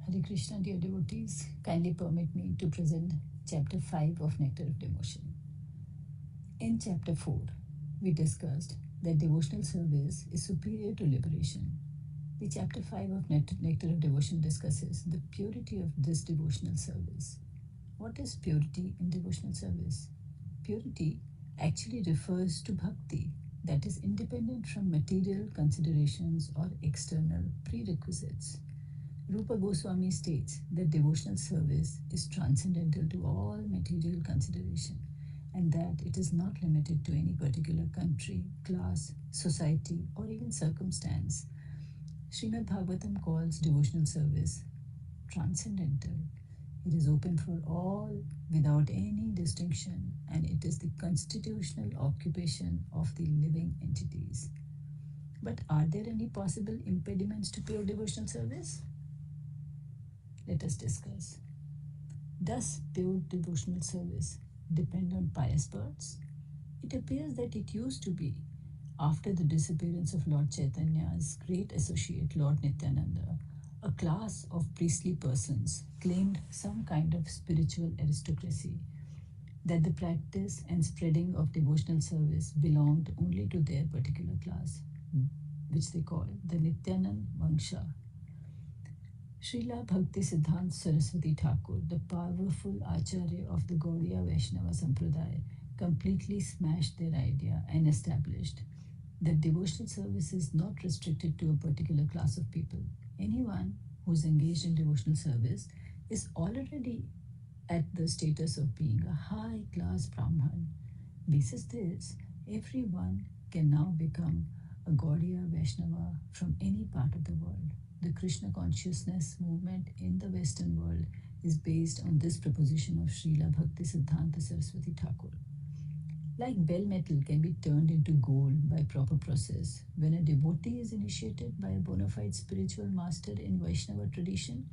Hare Krishna, dear devotees, kindly permit me to present chapter 5 of Nectar of Devotion. In chapter 4, we discussed that devotional service is superior to liberation. The chapter 5 of Nectar of Devotion discusses the purity of this devotional service. What is purity in devotional service? Purity actually refers to bhakti that is independent from material considerations or external prerequisites. Rupa Goswami states that devotional service is transcendental to all material consideration and that it is not limited to any particular country, class, society, or even circumstance. Srimad Bhagavatam calls devotional service transcendental. It is open for all without any distinction, and it is the constitutional occupation of the living entities. But are there any possible impediments to pure devotional service? Let us discuss. Does pure devotional service depend on pious births? It appears that it used to be. After the disappearance of Lord Chaitanya's great associate, Lord Nityananda, a class of priestly persons claimed some kind of spiritual aristocracy, that the practice and spreading of devotional service belonged only to their particular class, which they called the Nityanand Vangsha. Srila Bhakti Siddhant Saraswati Thakur, the powerful Acharya of the Gaudiya Vaishnava Sampradaya, completely smashed their idea and established that devotional service is not restricted to a particular class of people. Anyone who is engaged in devotional service is already at the status of being a high-class Brahman. Basis this, everyone can now become a Gaudiya Vaishnava from any part of the world. The Krishna consciousness movement in the Western world is based on this proposition of Srila Bhakti Siddhanta Saraswati Thakur. Like bell metal can be turned into gold by proper process, when a devotee is initiated by a bona fide spiritual master in Vaishnava tradition,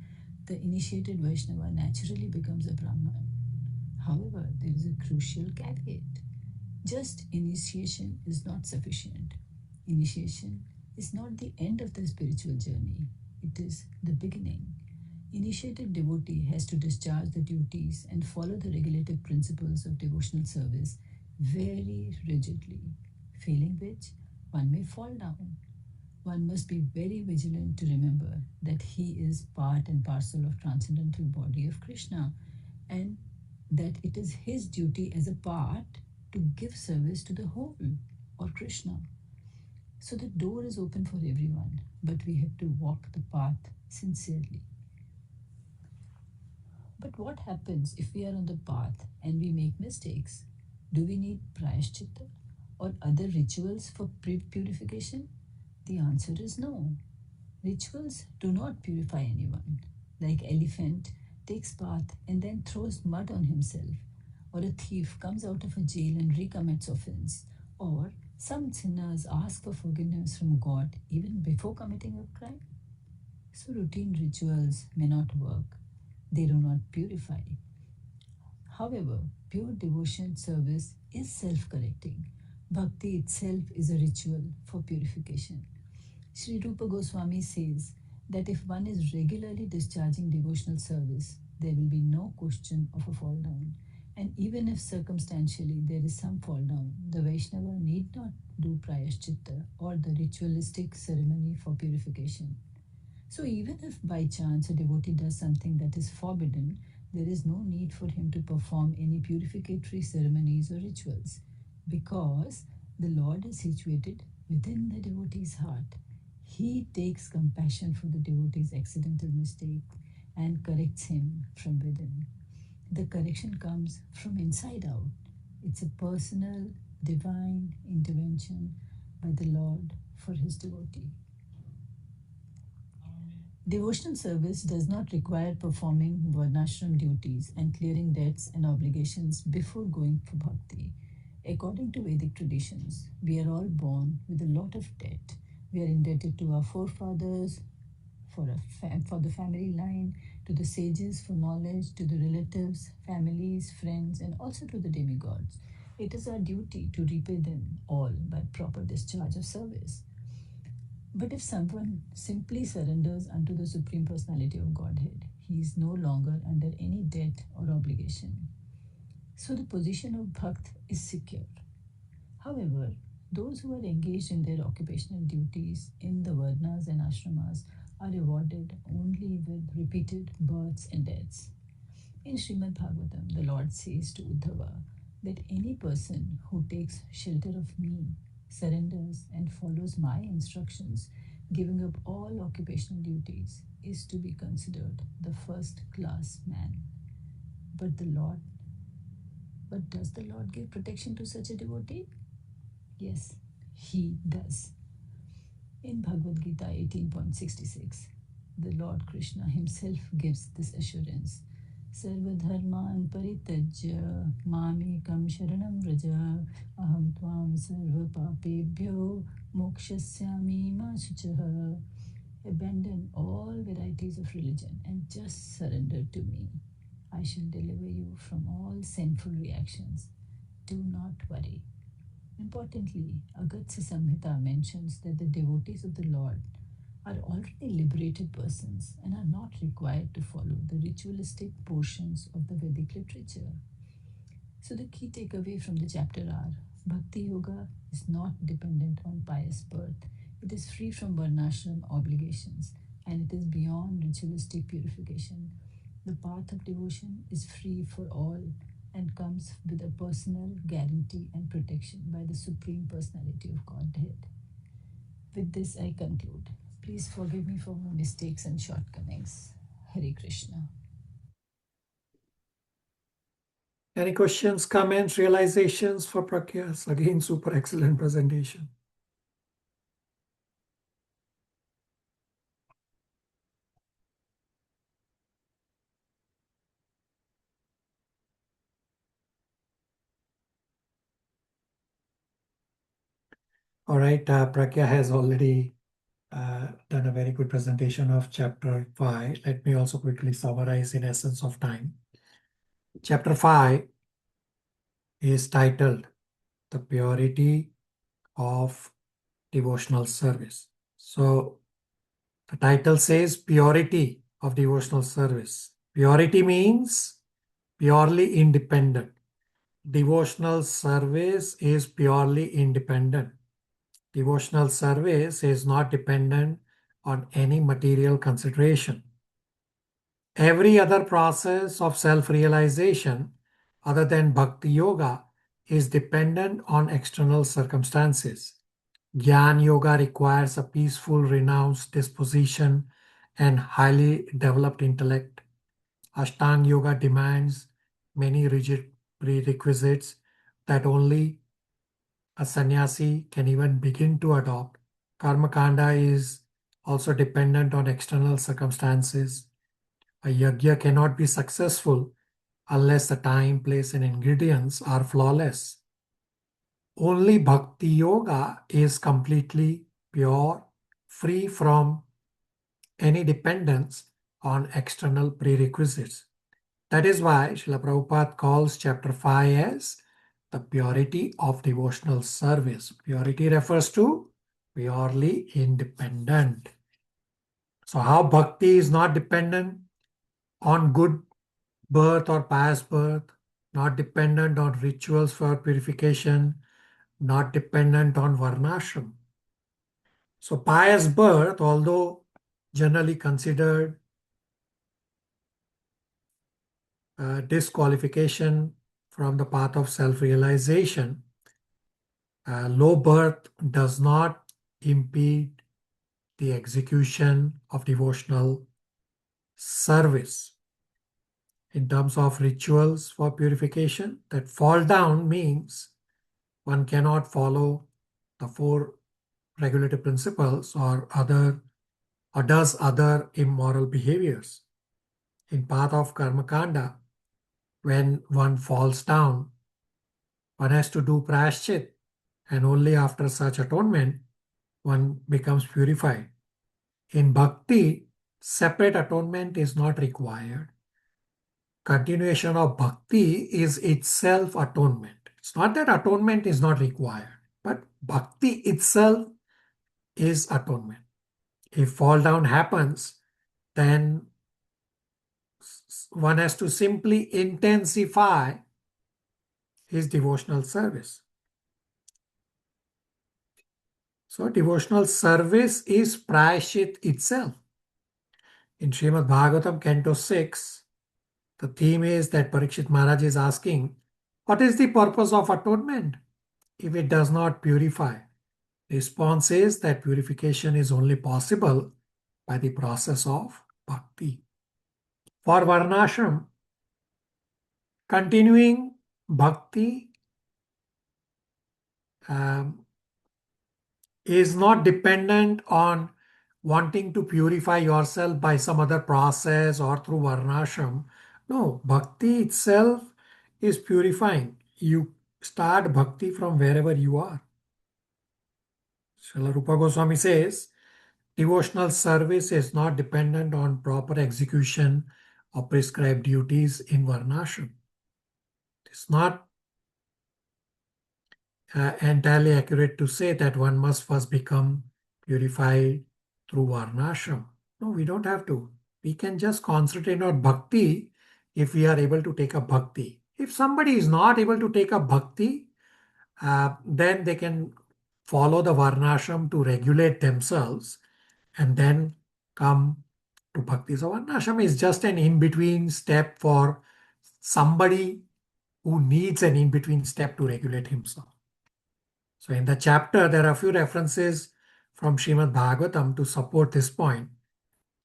the initiated Vaishnava naturally becomes a Brahman. However, there is a crucial caveat. Just initiation is not sufficient. Initiation is not the end of the spiritual journey. It is the beginning. Initiated devotee has to discharge the duties and follow the regulative principles of devotional service very rigidly, failing which one may fall down. One must be very vigilant to remember that he is part and parcel of transcendental body of Krishna, and that it is his duty as a part to give service to the whole, or Krishna. So the door is open for everyone, but we have to walk the path sincerely. But what happens if we are on the path and we make mistakes? Do we need prayashchitta or other rituals for purification? The answer is no. Rituals do not purify anyone. Like elephant takes bath and then throws mud on himself, or a thief comes out of a jail and recommits offense, or some sinners ask for forgiveness from God even before committing a crime. So routine rituals may not work. They do not purify. However, pure devotion service is self-correcting. Bhakti itself is a ritual for purification. Sri Rupa Goswami says that if one is regularly discharging devotional service, there will be no question of a fall down. And even if circumstantially there is some fall down, the Vaishnava need not do prayashchitta or the ritualistic ceremony for purification. So even if by chance a devotee does something that is forbidden, there is no need for him to perform any purificatory ceremonies or rituals, because the Lord is situated within the devotee's heart. He takes compassion for the devotee's accidental mistake and corrects him from within. The correction comes from inside out. It's a personal, divine intervention by the Lord for his devotee. Devotional service does not require performing varnashram duties and clearing debts and obligations before going for bhakti. According to Vedic traditions, we are all born with a lot of debt. We are indebted to our forefathers for the family line, to the sages for knowledge, to the relatives, families, friends, and also to the demigods. It is our duty to repay them all by proper discharge of service. But if someone simply surrenders unto the Supreme Personality of Godhead, he is no longer under any debt or obligation. So the position of Bhakt is secure. However, those who are engaged in their occupational duties in the Varnas and Ashramas are rewarded only with repeated births and deaths. In Srimad Bhagavatam, the Lord says to Uddhava that any person who takes shelter of me, surrenders and follows my instructions, giving up all occupational duties, is to be considered the first-class man. But does the Lord give protection to such a devotee? Yes, he does. In Bhagavad Gita 18.66, the Lord Krishna himself gives this assurance. Sarvadharman parityajya mamekam sharanam vraja aham tvam sarva papebhyo mokshasyami ma shuchaha. Abandon all varieties of religion and just surrender to me. I shall deliver you from all sinful reactions. Do not worry. Importantly, Agatsa Samhita mentions that the devotees of the Lord are already liberated persons and are not required to follow the ritualistic portions of the Vedic literature. So the key takeaway from the chapter are, Bhakti Yoga is not dependent on pious birth. It is free from varnashram obligations and it is beyond ritualistic purification. The path of devotion is free for all and comes with a personal guarantee and protection by the Supreme Personality of Godhead. With this, I conclude. Please forgive me for my mistakes and shortcomings. Hare Krishna. Any questions, comments, realizations for Prakyas? Again, super excellent presentation. All right, Pragya has already done a very good presentation of chapter 5. Let me also quickly summarize in essence of time. Chapter 5 is titled The Purity of Devotional Service. So the title says Purity of Devotional Service. Purity means purely independent. Devotional service is purely independent. Devotional service is not dependent on any material consideration. Every other process of self-realization other than Bhakti Yoga is dependent on external circumstances. Jnana Yoga requires a peaceful, renounced disposition and highly developed intellect. Ashtanga Yoga demands many rigid prerequisites that only a sannyasi can even begin to adopt. Karma Kanda is also dependent on external circumstances. A yajna cannot be successful unless the time, place, and ingredients are flawless. Only Bhakti Yoga is completely pure, free from any dependence on external prerequisites. That is why Srila Prabhupada calls chapter 5 as the purity of devotional service. Purity refers to purely independent. So how bhakti is not dependent on good birth or past birth, not dependent on rituals for purification, not dependent on varnashram. So pious birth, although generally considered disqualification from the path of self-realization, low birth does not impede the execution of devotional service. In terms of rituals for purification, that fall down means one cannot follow the 4 regulative principles or does other immoral behaviors. In path of karma kanda, when one falls down, one has to do prashchit, and only after such atonement one becomes purified. In bhakti, separate atonement is not required. Continuation of bhakti is itself atonement. It's not that atonement is not required, but bhakti itself is atonement. If fall down happens, then one has to simply intensify his devotional service. So devotional service is prayashit itself. In Srimad Bhagavatam, Canto 6, the theme is that Parikshit Maharaj is asking, what is the purpose of atonement if it does not purify? The response is that purification is only possible by the process of bhakti. For Varnashram, continuing bhakti is not dependent on wanting to purify yourself by some other process or through Varnashram. No, bhakti itself is purifying. You start bhakti from wherever you are. Srila Rupa Goswami says, devotional service is not dependent on proper execution of prescribed duties in Varnashram. It's not entirely accurate to say that one must first become purified through Varnashram. No, we don't have to. We can just concentrate on bhakti if we are able to take up bhakti. If somebody is not able to take up bhakti, then they can follow the Varnashram to regulate themselves and then come to bhakti. So Varnashram is just an in-between step for somebody who needs an in-between step to regulate himself. So in the chapter, there are a few references from Srimad Bhagavatam to support this point,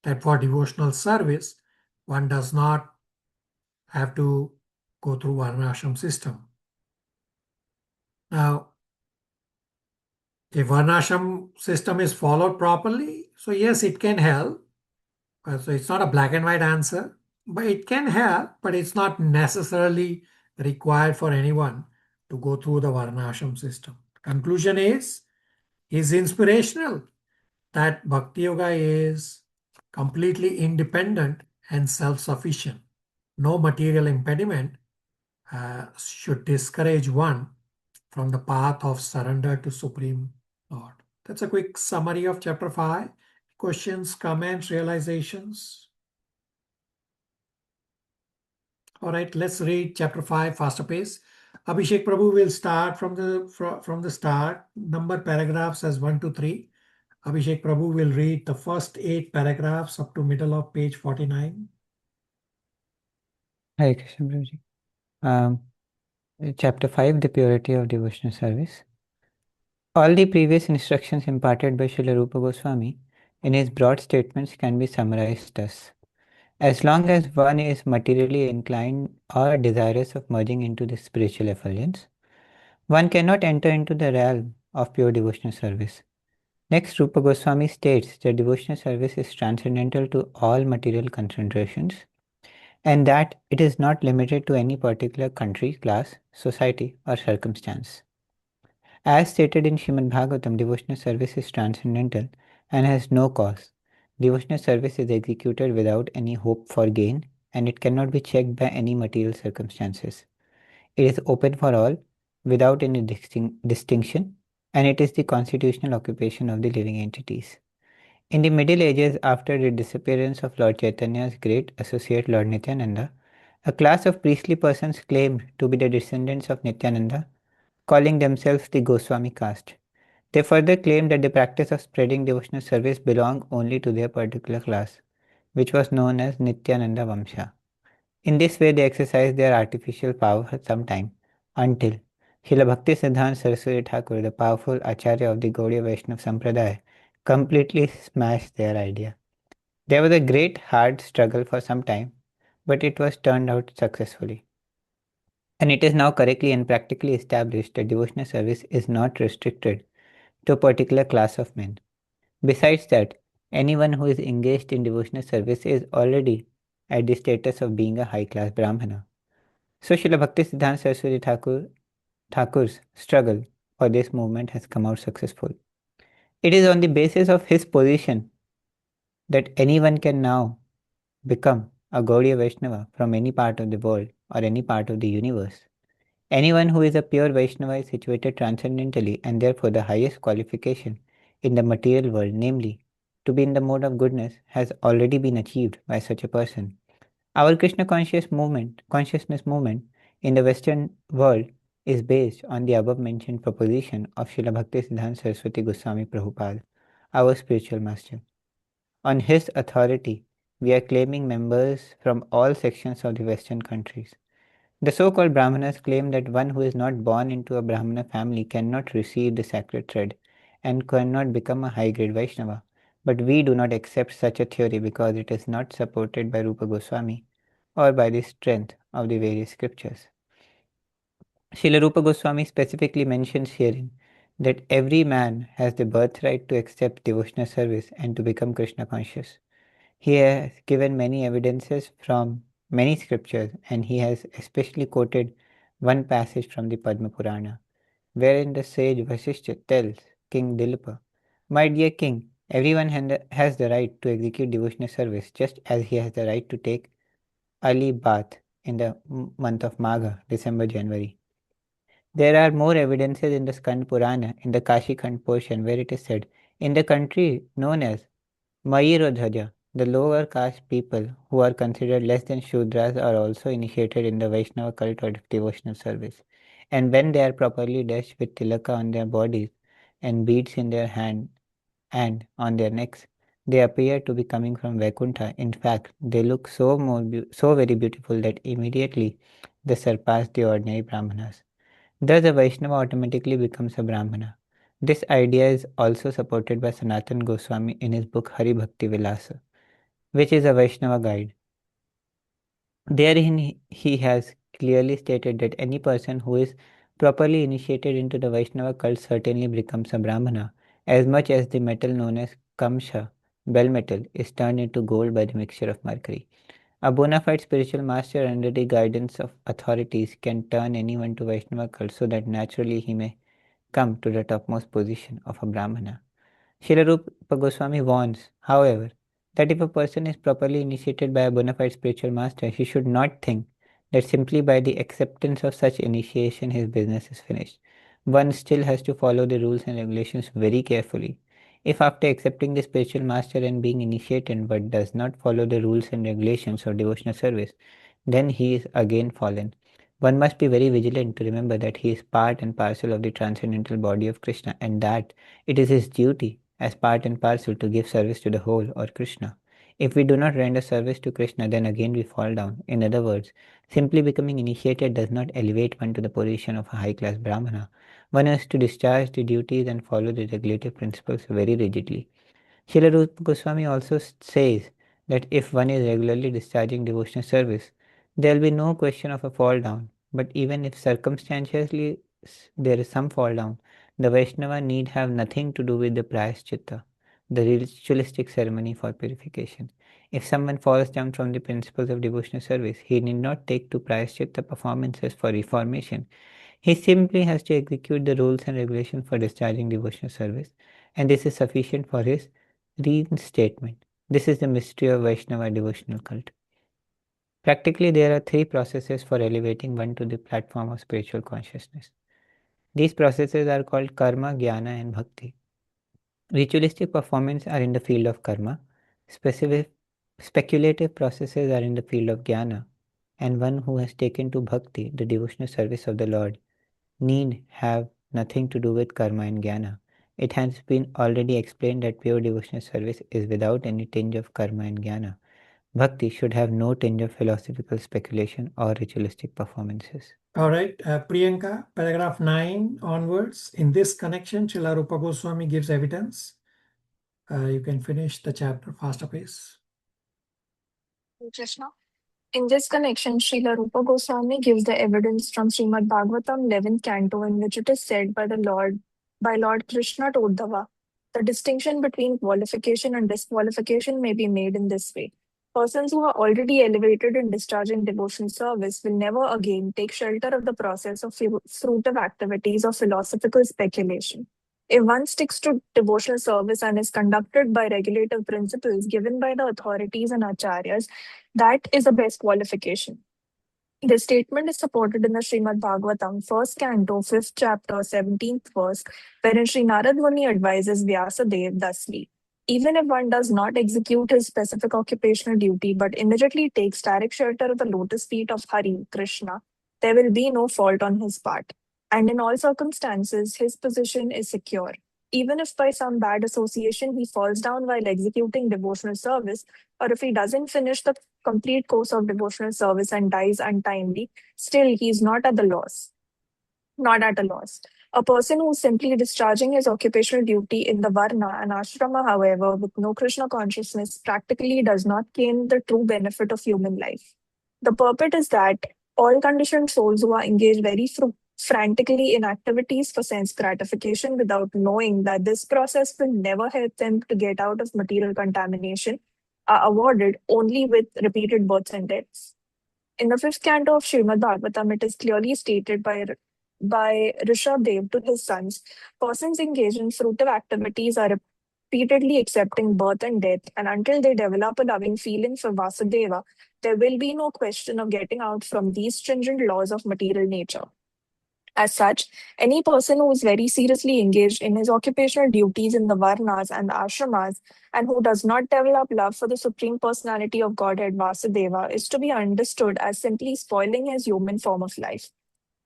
that for devotional service, one does not have to go through Varnashram system. Now, if Varnashram system is followed properly, so yes, it can help. So it's not a black and white answer, but it can help, but it's not necessarily required for anyone to go through the Varnashram system. Conclusion is inspirational that Bhakti Yoga is completely independent and self-sufficient. No material impediment should discourage one from the path of surrender to Supreme Lord. That's a quick summary of chapter 5. Questions, comments, realizations? All right, let's read chapter 5 faster pace. Abhishek Prabhu will start from the start. Number paragraphs as 1 to 3. Abhishek Prabhu will read the first 8 paragraphs up to middle of page 49. Hare Krishna Prabhuji. Chapter 5, the purity of devotional service. All the previous instructions imparted by Srila Rupa Goswami in his broad statements can be summarized thus. As long as one is materially inclined or desirous of merging into the spiritual effulgence, one cannot enter into the realm of pure devotional service. Next, Rupa Goswami states that devotional service is transcendental to all material considerations and that it is not limited to any particular country, class, society, or circumstance. As stated in Srimad Bhagavatam, devotional service is transcendental and has no cause. Devotional service is executed without any hope for gain, and it cannot be checked by any material circumstances. It is open for all, without any distinction, and it is the constitutional occupation of the living entities. In the Middle Ages, after the disappearance of Lord Chaitanya's great associate Lord Nityananda, a class of priestly persons claimed to be the descendants of Nityananda, calling themselves the Goswami caste. They further claimed that the practice of spreading devotional service belonged only to their particular class, which was known as Nityananda Vamsha. In this way, they exercised their artificial power for some time, until Srila Bhakti Siddhanta Saraswati Thakur, the powerful Acharya of the Gaudiya Vaishnava Sampradaya, completely smashed their idea. There was a great hard struggle for some time, but it was turned out successfully. And it is now correctly and practically established that devotional service is not restricted to a particular class of men. Besides that, anyone who is engaged in devotional service is already at the status of being a high-class Brahmana. So Srila Bhakti Siddhanta Saraswati Thakur's struggle for this movement has come out successful. It is on the basis of his position that anyone can now become a Gaudiya Vaishnava from any part of the world or any part of the universe. Anyone who is a pure Vaishnava is situated transcendentally, and therefore the highest qualification in the material world, namely, to be in the mode of goodness, has already been achieved by such a person. Our Krishna consciousness movement in the Western world is based on the above mentioned proposition of Srila Bhaktisiddhanta Saraswati Goswami Prabhupada, our spiritual master. On his authority, we are claiming members from all sections of the Western countries. The so-called Brahmanas claim that one who is not born into a Brahmana family cannot receive the sacred thread and cannot become a high-grade Vaishnava. But we do not accept such a theory because it is not supported by Rupa Goswami or by the strength of the various scriptures. Srila Rupa Goswami specifically mentions herein that every man has the birthright to accept devotional service and to become Krishna conscious. He has given many evidences from many scriptures, and he has especially quoted one passage from the Padma Purana, wherein the sage Vasishtha tells King Dilipa, "My dear king, everyone has the right to execute devotional service just as he has the right to take early bath in the month of Magha, December, January." There are more evidences in the Skand Purana, in the Kashi Khand portion, where it is said, in the country known as Mayurodhaja, the lower caste people who are considered less than Shudras are also initiated in the Vaishnava cult or devotional service. And when they are properly dashed with tilaka on their bodies and beads in their hand and on their necks, they appear to be coming from Vaikuntha. In fact, they look so very beautiful that immediately they surpass the ordinary Brahmanas. Thus, a Vaishnava automatically becomes a Brahmana. This idea is also supported by Sanatan Goswami in his book Hari Bhakti Vilasa, which is a Vaishnava guide. Therein, he has clearly stated that any person who is properly initiated into the Vaishnava cult certainly becomes a Brahmana, as much as the metal known as Kamsha, bell metal, is turned into gold by the mixture of mercury. A bona fide spiritual master under the guidance of authorities can turn anyone to Vaishnava cult so that naturally he may come to the topmost position of a Brahmana. Srila Rupa Goswami warns, however, that if a person is properly initiated by a bona fide spiritual master, he should not think that simply by the acceptance of such initiation his business is finished. One still has to follow the rules and regulations very carefully. If after accepting the spiritual master and being initiated but does not follow the rules and regulations of devotional service, then he is again fallen. One must be very vigilant to remember that he is part and parcel of the transcendental body of Krishna, and that it is his duty as part and parcel to give service to the whole or Krishna. If we do not render service to Krishna, then again we fall down. In other words, simply becoming initiated does not elevate one to the position of a high-class Brahmana. One has to discharge the duties and follow the regulative principles very rigidly. Srila Rupa Goswami also says that if one is regularly discharging devotional service, there will be no question of a fall down. But even if circumstantially there is some fall down, the Vaishnava need have nothing to do with the prayaschitta, the ritualistic ceremony for purification. If someone falls down from the principles of devotional service, he need not take to prayaschitta performances for reformation. He simply has to execute the rules and regulations for discharging devotional service, and this is sufficient for his reinstatement. This is the mystery of Vaishnava devotional cult. Practically, there are three processes for elevating one to the platform of spiritual consciousness. These processes are called karma, jnana, and bhakti. Ritualistic performances are in the field of karma, speculative processes are in the field of jnana, and one who has taken to bhakti, the devotional service of the Lord, need have nothing to do with karma and jnana. It has been already explained that pure devotional service is without any tinge of karma and jnana. Bhakti should have no tinge of philosophical speculation or ritualistic performances. All right, Priyanka, paragraph 9 onwards. In this connection, Srila Rupa Goswami gives evidence. You can finish the chapter faster pace. Krishna. In this connection, Srila Rupa Goswami gives the evidence from Srimad Bhagavatam 11th canto, in which it is said by Lord Krishna to Uddhava, the distinction between qualification and disqualification may be made in this way. Persons who are already elevated in discharging devotional service will never again take shelter of the process of fruitive activities or philosophical speculation. If one sticks to devotional service and is conducted by regulative principles given by the authorities and acharyas, that is the best qualification. This statement is supported in the Srimad Bhagavatam, 1st canto, 5th chapter, 17th verse, wherein Sri Narad Muni advises Vyasadeva thusly. Even if one does not execute his specific occupational duty but immediately takes direct shelter of the lotus feet of Hari, Krishna, there will be no fault on his part. And in all circumstances, his position is secure. Even if by some bad association he falls down while executing devotional service, or if he doesn't finish the complete course of devotional service and dies untimely, still he is not at a loss. A person who is simply discharging his occupational duty in the Varna and Ashrama, however, with no Krishna consciousness, practically does not gain the true benefit of human life. The purport is that all conditioned souls who are engaged very frantically in activities for sense gratification without knowing that this process will never help them to get out of material contamination are awarded only with repeated births and deaths. In the 5th canto of Srimad Bhagavatam, it is clearly stated by Rishabdev to his sons, persons engaged in fruitive activities are repeatedly accepting birth and death, and until they develop a loving feeling for Vasudeva, there will be no question of getting out from these stringent laws of material nature. As such, any person who is very seriously engaged in his occupational duties in the Varnas and the Ashramas and who does not develop love for the Supreme Personality of Godhead Vasudeva is to be understood as simply spoiling his human form of life.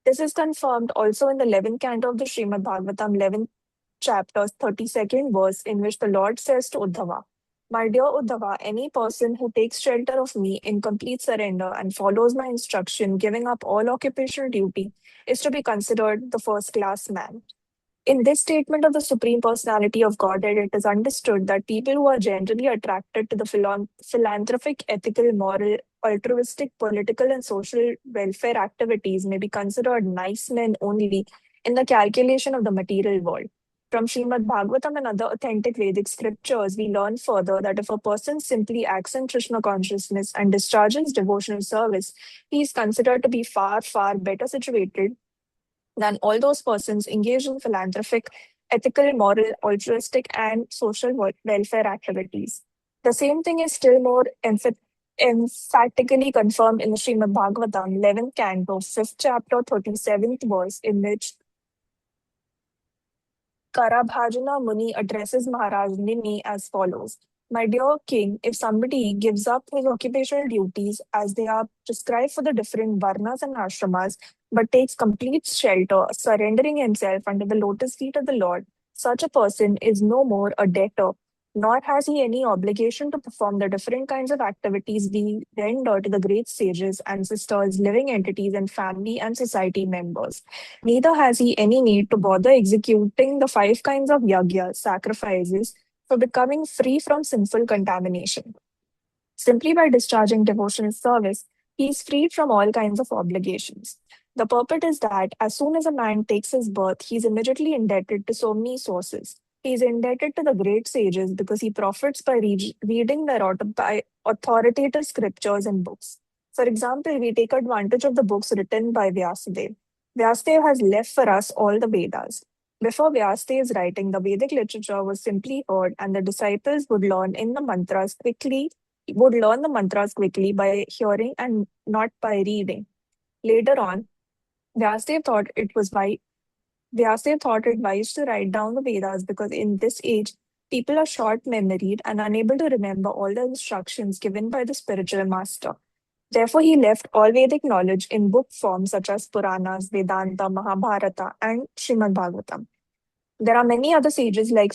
This is confirmed also in the 11th canto of the Srimad Bhagavatam, 11th chapter, 32nd verse, in which the Lord says to Uddhava, "My dear Uddhava, any person who takes shelter of me in complete surrender and follows my instruction, giving up all occupational duty, is to be considered the first-class man." In this statement of the Supreme Personality of Godhead, it is understood that people who are generally attracted to the philanthropic, ethical, moral, altruistic, political, and social welfare activities may be considered nice men only in the calculation of the material world. From Srimad Bhagavatam and other authentic Vedic scriptures, we learn further that if a person simply acts in Krishna consciousness and discharges devotional service, he is considered to be far, far better situated than all those persons engaged in philanthropic, ethical, moral, altruistic, and social welfare activities. The same thing is still more emphatically confirmed in the Srimad Bhagavatam, 11th canto, 5th chapter, 37th verse, in which Karabhajana Muni addresses Maharaj Nini as follows. My dear king, if somebody gives up his occupational duties as they are prescribed for the different varnas and ashramas, but takes complete shelter, surrendering himself under the lotus feet of the Lord, such a person is no more a debtor, nor has he any obligation to perform the different kinds of activities we render to the great sages, ancestors, living entities, and family and society members. Neither has he any need to bother executing the 5 kinds of yajna, sacrifices, for becoming free from sinful contamination. Simply by discharging devotional service, he is freed from all kinds of obligations. The purport is that as soon as a man takes his birth, he is immediately indebted to so many sources. He is indebted to the great sages because he profits by reading their authoritative scriptures and books. For example, we take advantage of the books written by Vyasadeva. Vyasadeva has left for us all the Vedas. Before Vyasadeva's writing, the Vedic literature was simply heard, and the disciples would learn the mantras quickly by hearing and not by reading. Later on, Vyasadeva thought it wise to write down the Vedas because in this age, people are short-memoried and unable to remember all the instructions given by the spiritual master. Therefore, he left all Vedic knowledge in book form such as Puranas, Vedanta, Mahabharata, and Srimad Bhagavatam. There are many other sages like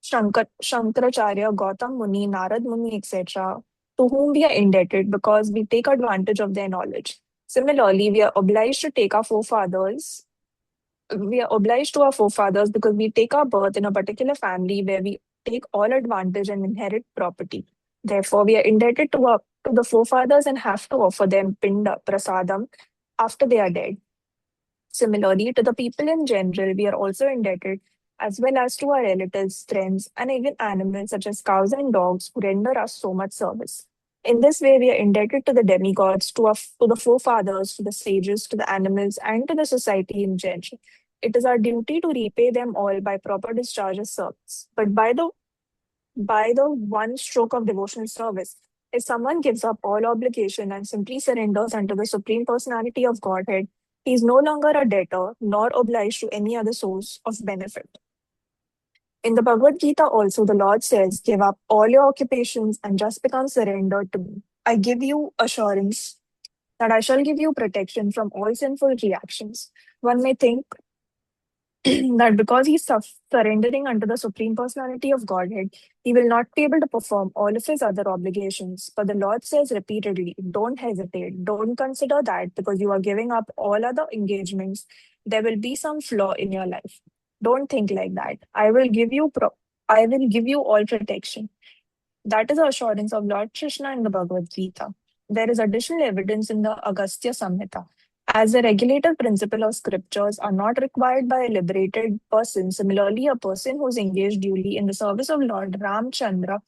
Shankaracharya, Gautam Muni, Narad Muni, etc., to whom we are indebted because we take advantage of their knowledge. Similarly, we are obliged to our forefathers because we take our birth in a particular family where we take all advantage and inherit property. Therefore, we are indebted to the forefathers and have to offer them pinda, prasadam, after they are dead. Similarly, to the people in general, we are also indebted as well as to our relatives, friends, and even animals such as cows and dogs who render us so much service. In this way, we are indebted to the demigods, to the forefathers, to the sages, to the animals, and to the society in general. It is our duty to repay them all by proper discharge of service. But by the one stroke of devotional service, If someone gives up all obligation and simply surrenders unto the Supreme Personality of Godhead, he is no longer a debtor nor obliged to any other source of benefit. In the Bhagavad Gita also, the Lord says, give up all your occupations and just become surrendered to me. I give you assurance that I shall give you protection from all sinful reactions. One may think that because he's surrendering unto the Supreme Personality of Godhead, he will not be able to perform all of his other obligations. But the Lord says repeatedly, don't hesitate, don't consider that because you are giving up all other engagements, there will be some flaw in your life. Don't think like that. I will give you all protection. That is the assurance of Lord Krishna in the Bhagavad Gita. There is additional evidence in the Agastya Samhita. As the regulative principle of scriptures are not required by a liberated person, similarly, a person who is engaged duly in the service of Lord Ramchandra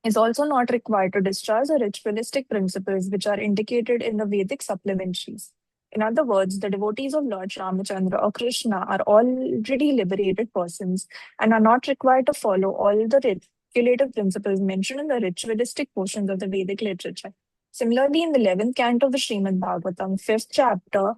is also not required to discharge the ritualistic principles which are indicated in the Vedic supplementaries. In other words, the devotees of Lord Ramachandra or Krishna are already liberated persons and are not required to follow all the regulative principles mentioned in the ritualistic portions of the Vedic literature. Similarly, in the 11th canto of the Srimad Bhagavatam, 5th chapter,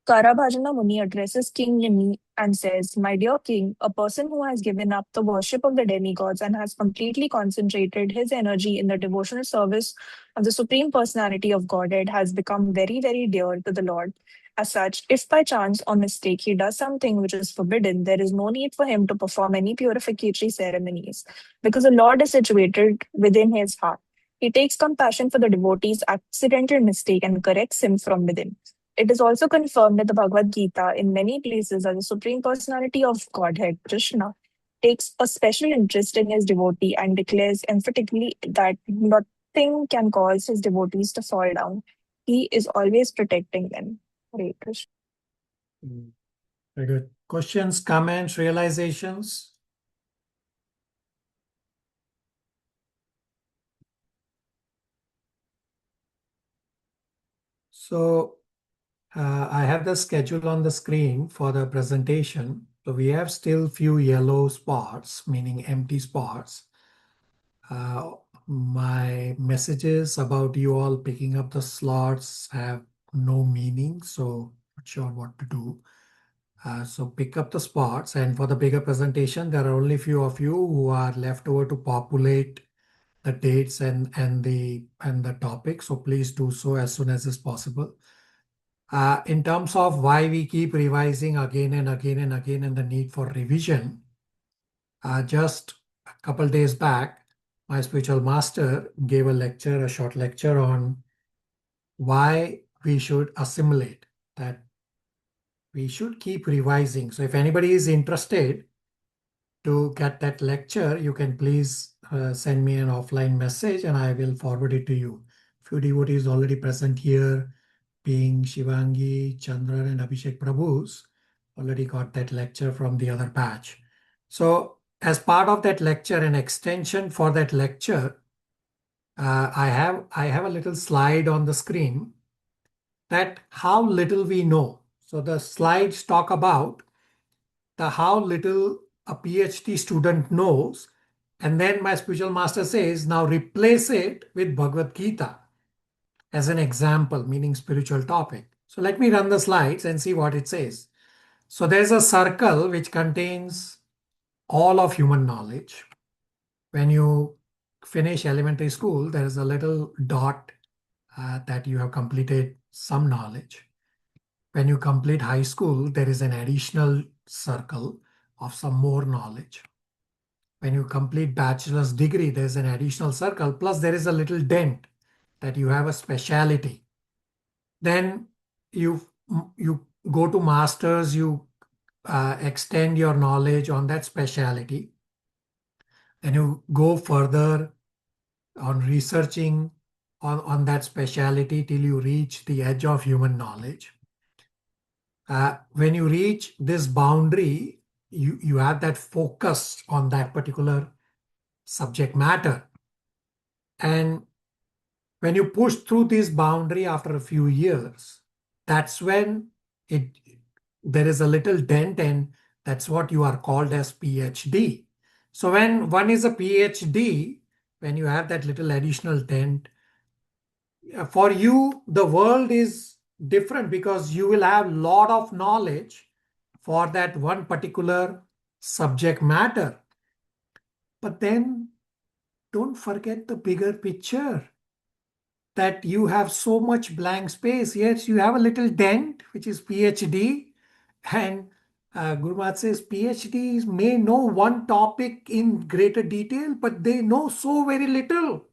Karabhajana Muni addresses King Nimi and says, my dear king, a person who has given up the worship of the demigods and has completely concentrated his energy in the devotional service of the Supreme Personality of Godhead has become very, very dear to the Lord. As such, if by chance or mistake he does something which is forbidden, there is no need for him to perform any purificatory ceremonies, because the Lord is situated within his heart. He takes compassion for the devotee's accidental mistake and corrects him from within. It is also confirmed in the Bhagavad Gita in many places that the Supreme Personality of Godhead, Krishna, takes a special interest in his devotee and declares emphatically that nothing can cause his devotees to fall down. He is always protecting them. Hare Krishna. Very good. Questions, comments, realizations? So, I have the schedule on the screen for the presentation. So we have still few yellow spots, meaning empty spots. My messages about you all picking up the slots have no meaning, so not sure what to do. So pick up the spots, and for the bigger presentation, there are only few of you who are left over to populate the dates and the topic. So please do so as soon as is possible. In terms of why we keep revising again and again and again and the need for revision, just a couple days back, my spiritual master gave a short lecture on why we should assimilate, that we should keep revising. So if anybody is interested to get that lecture, you can please send me an offline message and I will forward it to you. Few devotees already present here, being Shivangi, Chandran, and Abhishek Prabhus, already got that lecture from the other batch. So as part of that lecture, an extension for that lecture, I have a little slide on the screen that how little we know. So the slides talk about the how little a PhD student knows, and then my spiritual master says, now replace it with Bhagavad Gita as an example, meaning spiritual topic. So let me run the slides and see what it says. So there's a circle which contains all of human knowledge. When you finish elementary school, there is a little dot that you have completed some knowledge. When you complete high school, there is an additional circle of some more knowledge. When you complete bachelor's degree, there's an additional circle, plus there is a little dent that you have a specialty. Then you go to masters, you extend your knowledge on that specialty. Then you go further on researching on that specialty till you reach the edge of human knowledge. When you reach this boundary, you have that focus on that particular subject matter. And when you push through this boundary after a few years, that's when there is a little dent, and that's what you are called as PhD. So when one is a PhD, when you have that little additional dent. For you, the world is different because you will have lot of knowledge for that one particular subject matter. But then don't forget the bigger picture, that you have so much blank space. Yes, you have a little dent, which is PhD. And Guru Maharaj says PhDs may know one topic in greater detail, but they know so very little.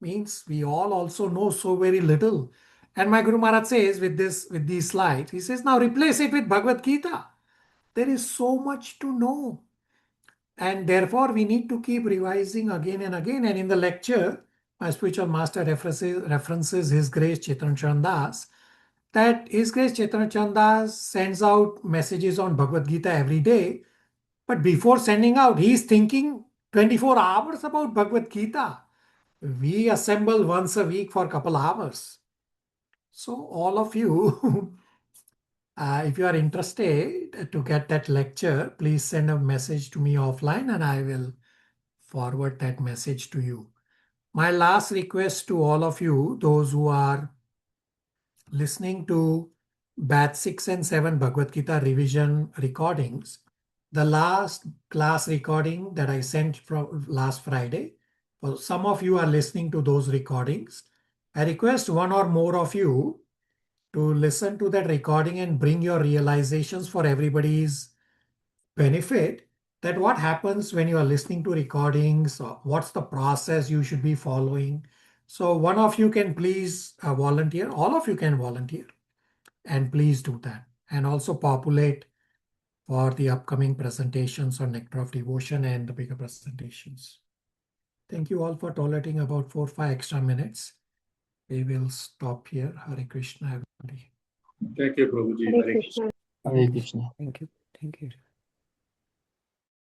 Means we all also know so very little. And my Guru Maharaj says with these slides, he says, now replace it with Bhagavad Gita. There is so much to know. And therefore, we need to keep revising again and again. And in the lecture, my spiritual master references His Grace Chaitanya Chandas, that His Grace Chaitanya Chandas sends out messages on Bhagavad Gita every day. But before sending out, he is thinking 24 hours about Bhagavad Gita. We assemble once a week for a couple hours. So all of you, if you are interested to get that lecture, please send a message to me offline and I will forward that message to you. My last request to all of you, those who are listening to batch 6 and 7 Bhagavad Gita revision recordings, the last class recording that I sent from last Friday, well, some of you are listening to those recordings. I request one or more of you to listen to that recording and bring your realizations for everybody's benefit, that what happens when you are listening to recordings, what's the process you should be following. So one of you can please volunteer, all of you can volunteer, and please do that. And also populate for the upcoming presentations on Nectar of Devotion and the bigger presentations. Thank you all for tolerating about 4 or 5 extra minutes. We will stop here. Hare Krishna, everybody. Thank you, Prabhuji. Hare Krishna. Hare Krishna. Thank you. Thank you.